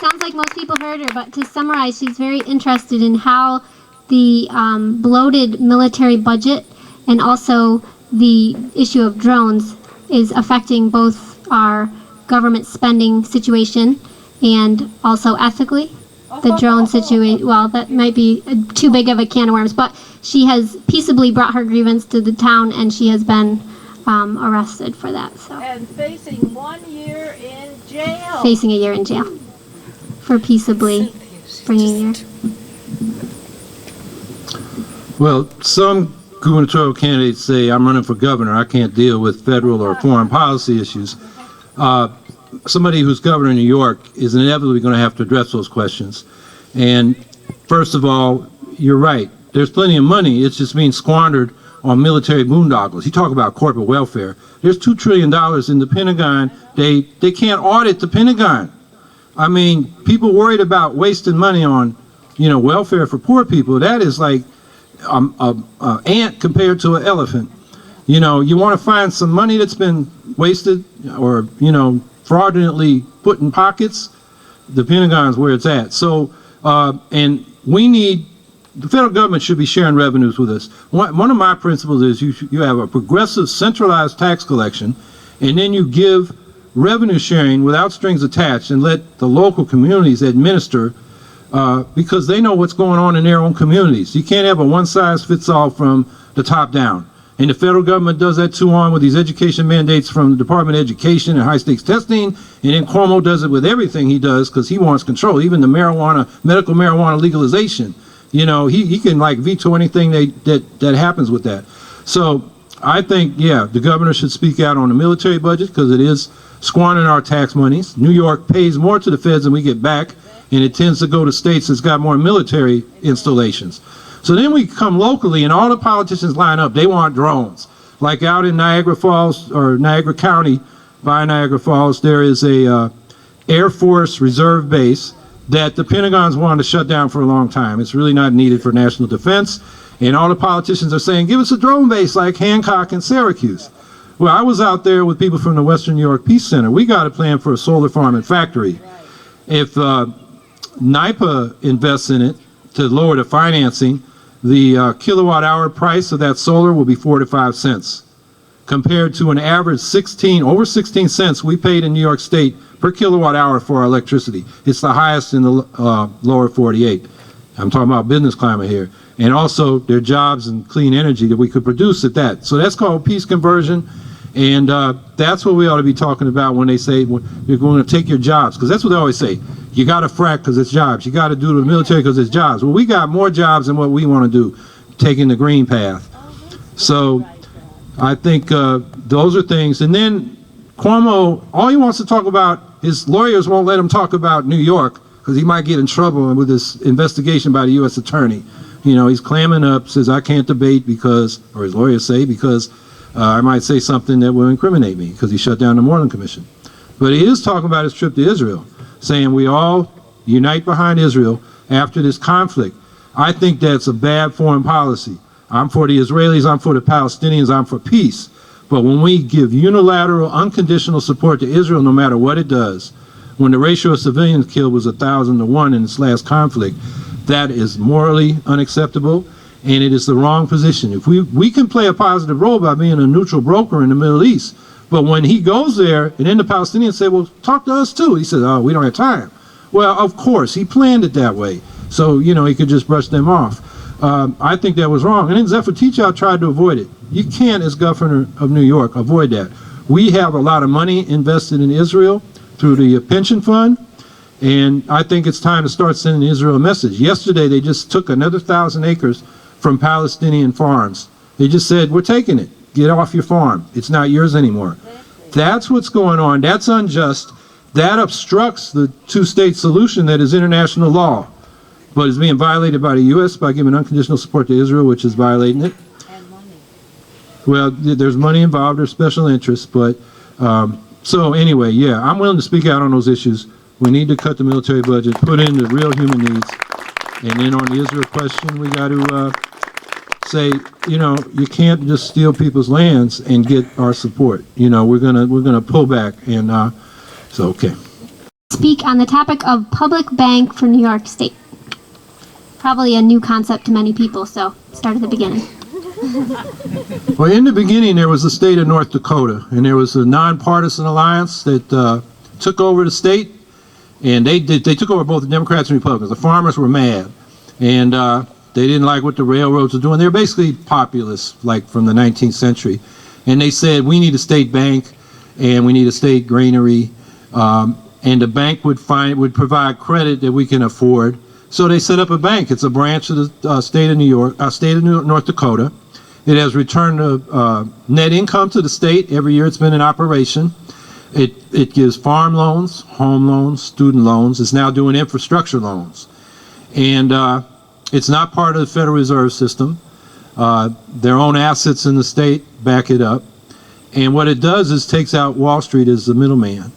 Sounds like most people heard her, but to summarize, she's very interested in how the bloated military budget and also the issue of drones is affecting both our government spending situation and also ethically. The drone situation, well, that might be too big of a can of worms, but she has peaceably brought her grievance to the town, and she has been arrested for that. So. And facing 1 year in jail. Facing a year in jail for peaceably bringing your... Well, some gubernatorial candidates say, I'm running for governor, I can't deal with federal or foreign policy issues. Somebody who's governor in New York is inevitably going to have to address those questions. And first of all, you're right. There's plenty of money. It's just being squandered on military boondoggles. You talk about corporate welfare. There's $2 trillion in the Pentagon. They can't audit the Pentagon. I mean, people worried about wasting money on, you know, welfare for poor people. That is like an ant compared to an elephant. You know, you want to find some money that's been wasted or, you know, fraudulently put in pockets, the Pentagon's where it's at. So, and we need, the federal government should be sharing revenues with us. One of my principles is you have a progressive centralized tax collection, and then you give revenue sharing without strings attached and let the local communities administer because they know what's going on in their own communities. You can't have a one-size-fits-all from the top down. And the federal government does that too on with these education mandates from the Department of Education and high-stakes testing, and then Cuomo does it with everything he does because he wants control, even the medical marijuana legalization. You know, he can like veto anything that happens with that. So I think, yeah, the governor should speak out on the military budget because it is squandering our tax monies. New York pays more to the feds than we get back, and it tends to go to states that's got more military installations. So then we come locally, and all the politicians line up. They want drones. Like out in Niagara Falls, or Niagara County, by Niagara Falls, there is a Air Force Reserve base that the Pentagon's wanted to shut down for a long time. It's really not needed for national defense. And all the politicians are saying, give us a drone base like Hancock and Syracuse. Well, I was out there with people from the Western New York Peace Center. We got a plan for a solar farm and factory. If NYPA invests in it to lower the financing, the kilowatt hour price of that solar will be 4 to 5 cents, compared to an average over 16 cents we paid in New York State per kilowatt hour for our electricity. It's the highest in the lower 48. I'm talking about business climate here. And also their jobs and clean energy that we could produce at that. So that's called peace conversion. And that's what we ought to be talking about when they say you're going to take your jobs. Because that's what they always say. You got to frack because it's jobs. You got to do the military because it's jobs. Well, we got more jobs than what we want to do, taking the green path. So I think those are things. And then Cuomo, all he wants to talk about, his lawyers won't let him talk about New York because he might get in trouble with this investigation by the U.S. attorney. You know, he's clamming up, says I can't debate because, or his lawyers say, because I might say something that will incriminate me because he shut down the Moreland Commission. But he is talking about his trip to Israel, saying we all unite behind Israel after this conflict. I think that's a bad foreign policy. I'm for the Israelis, I'm for the Palestinians, I'm for peace. But when we give unilateral, unconditional support to Israel, no matter what it does, when the ratio of civilians killed was 1,000 to 1 in this last conflict, that is morally unacceptable, and it is the wrong position. If we can play a positive role by being a neutral broker in the Middle East, but when he goes there, and then the Palestinians say, well, talk to us too. He says, oh, we don't have time. Well, of course, he planned it that way. So, you know, he could just brush them off. I think that was wrong. And then Zephyr Teachout tried to avoid it. You can't, as governor of New York, avoid that. We have a lot of money invested in Israel through the pension fund. And I think it's time to start sending Israel a message. Yesterday, they just took another 1,000 acres from Palestinian farms. They just said, we're taking it. Get off your farm. It's not yours anymore. That's what's going on. That's unjust. That obstructs the two-state solution that is international law, but is being violated by the U.S. by giving unconditional support to Israel, which is violating it. And money. Well, there's money involved. There's special interests. But so anyway, yeah, I'm willing to speak out on those issues. We need to cut the military budget, put in the real human needs. And then on the Israel question, we got to say, you know, you can't just steal people's lands and get our support. You know, we're gonna pull back, and so okay. Speak on the topic of public bank for New York State. Probably a new concept to many people, so start at the beginning. Well, in the beginning, there was the state of North Dakota, and there was a nonpartisan alliance that took over the state, and they took over both the Democrats and Republicans. The farmers were mad, and they didn't like what the railroads were doing. They were basically populists, like from the 19th century, and they said we need a state bank, and we need a state granary, and the bank would provide credit that we can afford. So they set up a bank. It's a branch of the state of New York, state of North Dakota. It has returned net income to the state every year it's been in operation. It gives farm loans, home loans, student loans. It's now doing infrastructure loans. And it's not part of the Federal Reserve System. Their own assets in the state back it up. And what it does is takes out Wall Street as the middleman,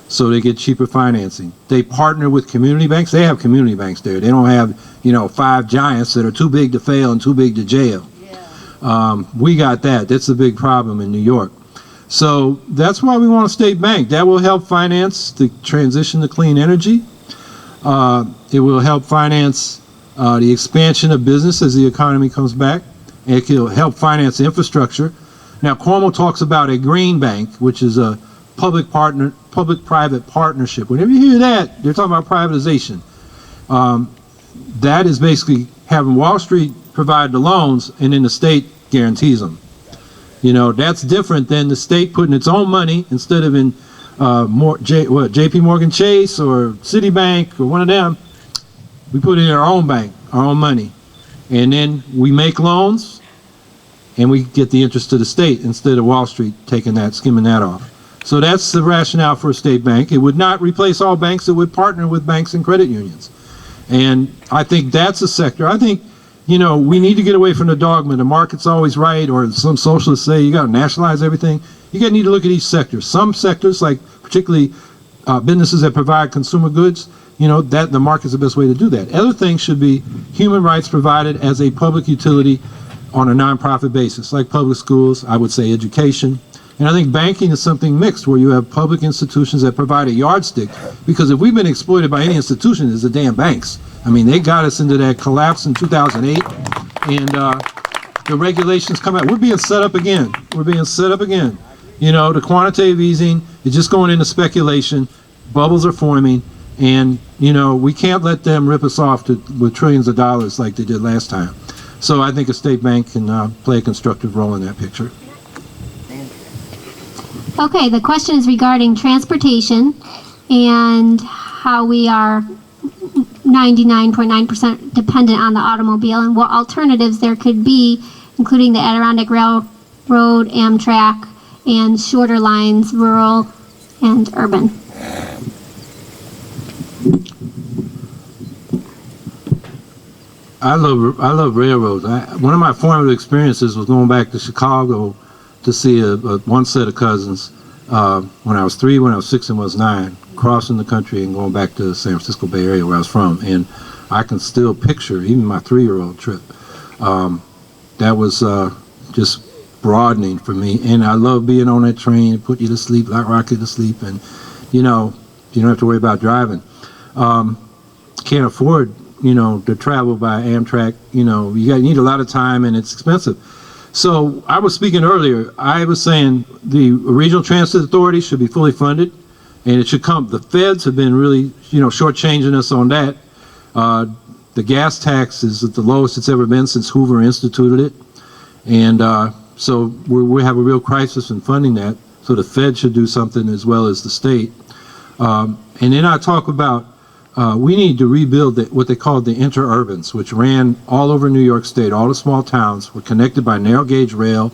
so they get cheaper financing. They partner with community banks. They have community banks there. They don't have, you know, 5 giants that are too big to fail and too big to jail. Yeah. We got that. That's a big problem in New York. So that's why we want a state bank. That will help finance the transition to clean energy. It will help finance the expansion of business as the economy comes back. It will help finance infrastructure. Now, Cuomo talks about a green bank, which is a public-private partnership. Whenever you hear that, they're talking about privatization. That is basically having Wall Street provide the loans, and then the state guarantees them. You know, that's different than the state putting its own money instead of in J.P. Morgan Chase or Citibank or one of them. We put it in our own bank, our own money, and then we make loans, and we get the interest to the state instead of Wall Street taking that, skimming that off. So that's the rationale for a state bank. It would not replace all banks. It would partner with banks and credit unions. And I think that's a sector. I think, you know, we need to get away from the dogma. The market's always right, or some socialists say you got to nationalize everything. You got to need to look at each sector. Some sectors, like particularly businesses that provide consumer goods, you know, that the market's the best way to do that. Other things should be human rights provided as a public utility on a nonprofit basis, like public schools, I would say education. And I think banking is something mixed, where you have public institutions that provide a yardstick, because if we've been exploited by any institution, it's the damn banks. I mean, they got us into that collapse in 2008, and the regulations come out. We're being set up again. We're being set up again. You know, the quantitative easing is just going into speculation. Bubbles are forming, and, you know, we can't let them rip us off with trillions of dollars like they did last time. So I think a state bank can play a constructive role in that picture. Okay, the question is regarding transportation and how we are 99.9% dependent on the automobile, and what alternatives there could be, including the Adirondack Railroad, Amtrak, and shorter lines, rural and urban. I love railroads. One of my formative experiences was going back to Chicago to see one set of cousins when I was 3, when I was 6, and was 9, crossing the country and going back to the San Francisco Bay Area where I was from. And I can still picture even my 3-year-old trip. That was just broadening for me. And I love being on that train, put you to sleep, like rock you to sleep, and, you know, you don't have to worry about driving. Can't afford, you know, to travel by Amtrak. You know, you need a lot of time, and it's expensive. So I was speaking earlier, I was saying the Regional Transit Authority should be fully funded, and it should come. The feds have been really, you know, shortchanging us on that. The gas tax is at the lowest it's ever been since Hoover instituted it. And so we have a real crisis in funding that. So the Fed should do something, as well as the state. And then I talk about we need to rebuild what they called the interurbans, which ran all over New York State. All the small towns were connected by narrow gauge rail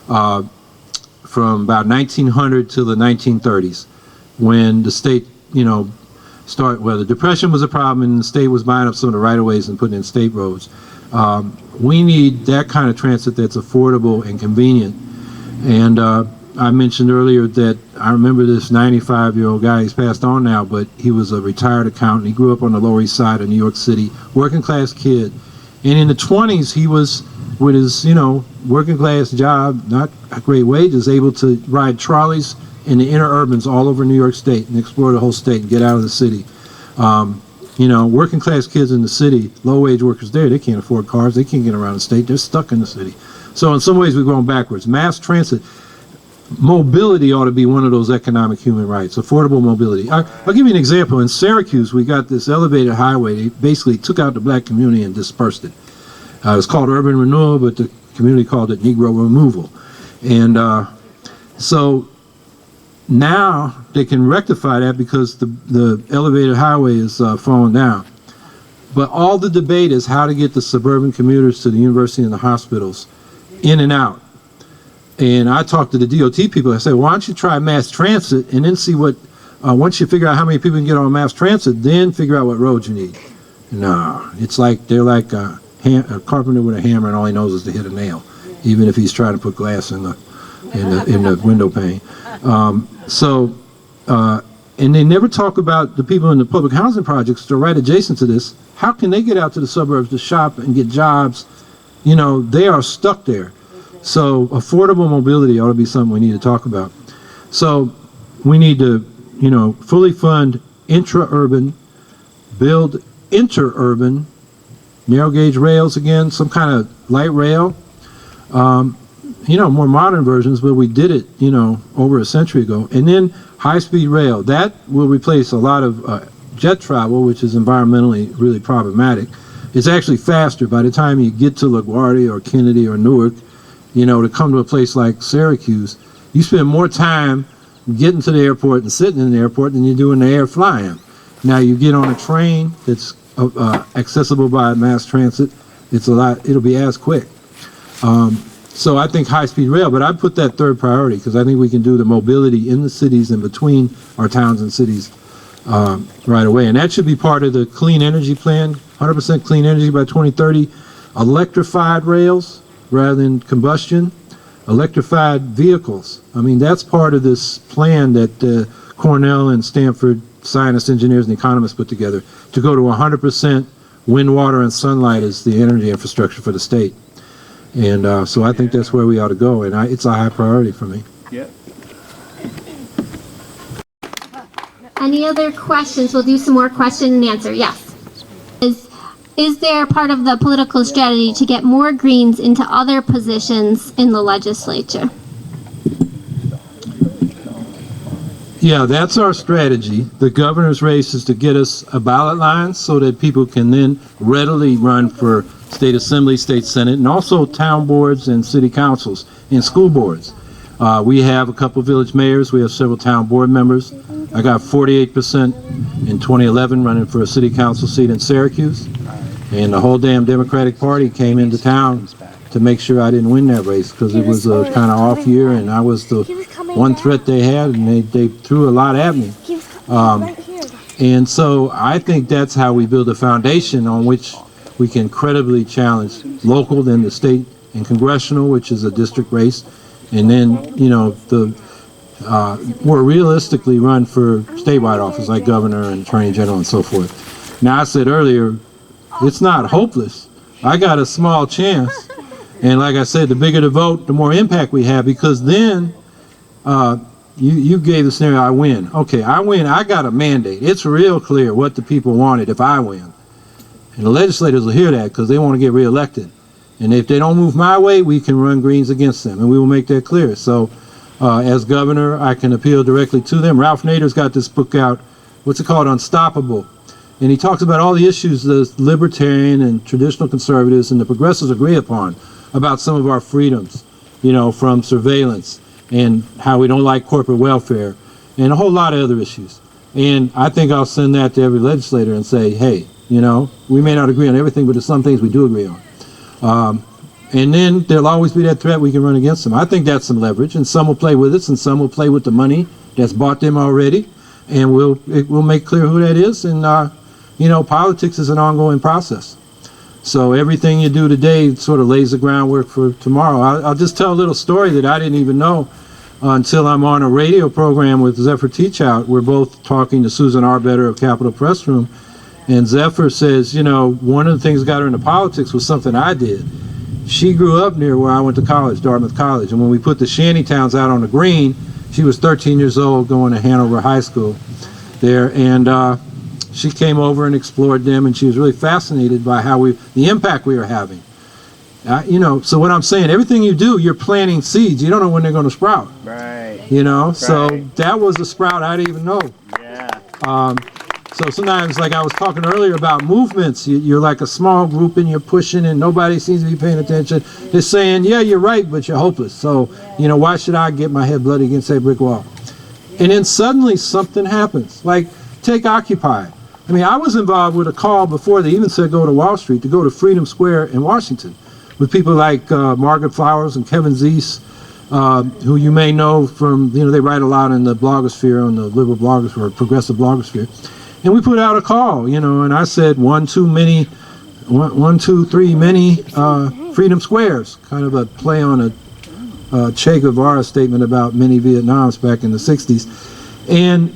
from about 1900 to the 1930s, when the state, you know, the Depression was a problem, and the state was buying up some of the right-of-ways and putting in state roads. We need that kind of transit that's affordable and convenient. And I mentioned earlier that I remember this 95-year-old guy. He's passed on now, but he was a retired accountant. He grew up on the Lower East Side of New York City, working class kid. And in the 20s, he was, with his, you know, working class job, not great wages, able to ride trolleys in the interurbans all over New York State and explore the whole state and get out of the city. You know, working class kids in the city, low wage workers there, they can't afford cars. They can't get around the state. They're stuck in the city. So in some ways, we're going backwards. Mass transit. Mobility ought to be one of those economic human rights, affordable mobility. I'll give you an example. In Syracuse, we got this elevated highway. They basically took out the black community and dispersed it. It was called urban renewal, but the community called it Negro removal. And so now they can rectify that because the elevated highway is falling down. But all the debate is how to get the suburban commuters to the university and the hospitals in and out. And I talked to the DOT people. I said, why don't you try mass transit and then see what, once you figure out how many people can get on mass transit, then figure out what roads you need. No, it's like, they're like a carpenter with a hammer, and all he knows is to hit a nail, even if he's trying to put glass in the window pane. And they never talk about the people in the public housing projects that are right adjacent to this. How can they get out to the suburbs to shop and get jobs? You know, they are stuck there. So affordable mobility ought to be something we need to talk about. So we need to, you know, fully fund intra-urban, build interurban, narrow gauge rails again, some kind of light rail. You know, more modern versions, but we did it, you know, over a century ago. And then high-speed rail. That will replace a lot of jet travel, which is environmentally really problematic. It's actually faster by the time you get to LaGuardia or Kennedy or Newark. You know, to come to a place like Syracuse, you spend more time getting to the airport and sitting in the airport than you do in the air flying. Now you get on a train that's accessible by mass transit, it's a lot, it'll be as quick. So I think high-speed rail, but I put that third priority because I think we can do the mobility in the cities and between our towns and cities right away. And that should be part of the clean energy plan, 100% clean energy by 2030, electrified rails rather than combustion, electrified vehicles. I mean, that's part of this plan that Cornell and Stanford scientists, engineers, and economists put together to go to 100% wind, water, and sunlight as the energy infrastructure for the state. And so I think that's where we ought to go, and it's a high priority for me. Yep. Any other questions? We'll do some more question and answer. Yes. Is there part of the political strategy to get more Greens into other positions in the legislature? Yeah, that's our strategy. The governor's race is to get us a ballot line so that people can then readily run for state assembly, state senate, and also town boards and city councils and school boards. We have a couple village mayors. We have several town board members. I got 48% in 2011 running for a city council seat in Syracuse. And the whole damn Democratic Party came into town to make sure I didn't win that race because it was a kind of off year and I was the one threat they had, and they threw a lot at me. And so I think that's how we build a foundation on which we can credibly challenge local, then the state and congressional, which is a district race, and then, you know, the more realistically run for statewide office like governor and attorney general and so forth. Now, I said earlier, it's not hopeless. I got a small chance. And like I said, the bigger the vote, the more impact we have, because then you gave the scenario, I win. Okay, I win, I got a mandate. It's real clear what the people wanted if I win. And the legislators will hear that because they want to get reelected. And if they don't move my way, we can run Greens against them, and we will make that clear. So as governor, I can appeal directly to them. Ralph Nader's got this book out, what's it called, Unstoppable. And he talks about all the issues the libertarian and traditional conservatives and the progressives agree upon about some of our freedoms, you know, from surveillance and how we don't like corporate welfare and a whole lot of other issues. And I think I'll send that to every legislator and say, hey, you know, we may not agree on everything, but there's some things we do agree on. And then there'll always be that threat we can run against them. I think that's some leverage, and some will play with us, and some will play with the money that's bought them already, and we'll make clear who that is. And you know, politics is an ongoing process. So everything you do today sort of lays the groundwork for tomorrow. I'll just tell a little story that I didn't even know until I'm on a radio program with Zephyr Teachout. We're both talking to Susan Arbetter of Capitol Press Room, and Zephyr says, you know, one of the things that got her into politics was something I did. She grew up near where I went to college, Dartmouth College, and when we put the shanty towns out on the green, she was 13 years old going to Hanover High School there, and she came over and explored them, and she was really fascinated by how the impact we were having. You know, so what I'm saying, everything you do, you're planting seeds. You don't know when they're going to sprout. Right. You know, right. So that was a sprout I didn't even know. Yeah. So sometimes, like I was talking earlier about movements, you're like a small group and you're pushing and nobody seems to be paying attention. They're saying, yeah, you're right, but you're hopeless. So, you know, why should I get my head bloody against that brick wall? And then suddenly something happens. Like, take Occupy. I mean, I was involved with a call before they even said go to Wall Street to go to Freedom Square in Washington with people like Margaret Flowers and Kevin Zeese, who you may know from, you know, they write a lot in the blogosphere, on the liberal blogosphere, or progressive blogosphere. And we put out a call, you know, and I said one too many Freedom Squares, kind of a play on a Che Guevara statement about many Vietnams back in the 60s. And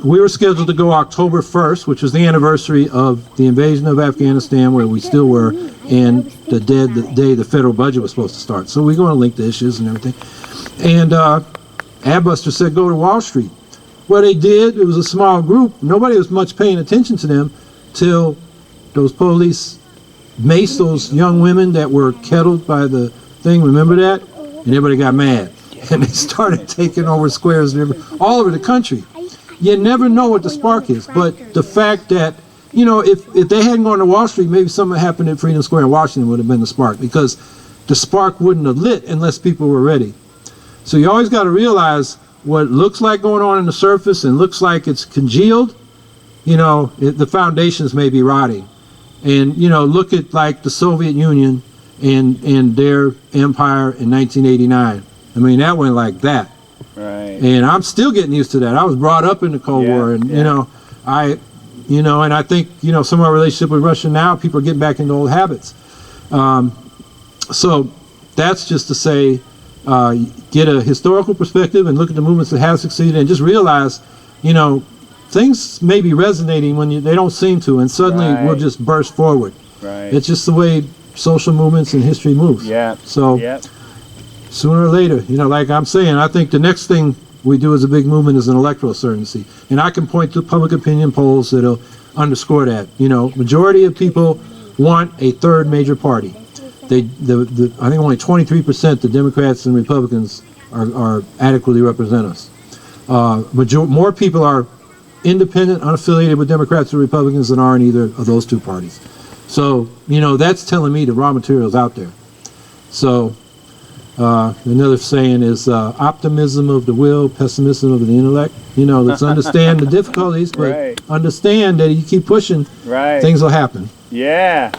we were scheduled to go October 1st, which was the anniversary of the invasion of Afghanistan, where we still were, and the day the federal budget was supposed to start. So we're going to link the issues and everything. And Adbuster said, go to Wall Street. Well, they did. It was a small group. Nobody was much paying attention to them till those police maced those young women that were kettled by the thing. Remember that? And everybody got mad. And they started taking over squares all over the country. You never know what the spark is, but the fact that, you know, if they hadn't gone to Wall Street, maybe something happened at Freedom Square in Washington would have been the spark, because the spark wouldn't have lit unless people were ready. So you always got to realize what looks like going on in the surface and looks like it's congealed, you know, the foundations may be rotting. And, you know, look at like the Soviet Union and their empire in 1989. I mean, that went like that. Right. And I'm still getting used to that. I was brought up in the Cold War, and and I think some of our relationship with Russia now, people are getting back into old habits. So that's just to say, get a historical perspective and look at the movements that have succeeded, and just realize, things may be resonating when they don't seem to, and suddenly we'll just burst forward. Right. It's just the way social movements and history moves. Yeah. So sooner or later, like I'm saying, I think the next thing we do as a big movement is an electoral certainty. And I can point to public opinion polls that'll underscore that. Majority of people want a third major party. I think only 23% the Democrats and Republicans are adequately represent us. More people are independent, unaffiliated with Democrats or Republicans than are in either of those two parties. So, that's telling me the raw material's out there. So, another saying is optimism of the will, pessimism of the intellect. Let's understand the difficulties, but understand that you keep pushing, things will happen. Yeah.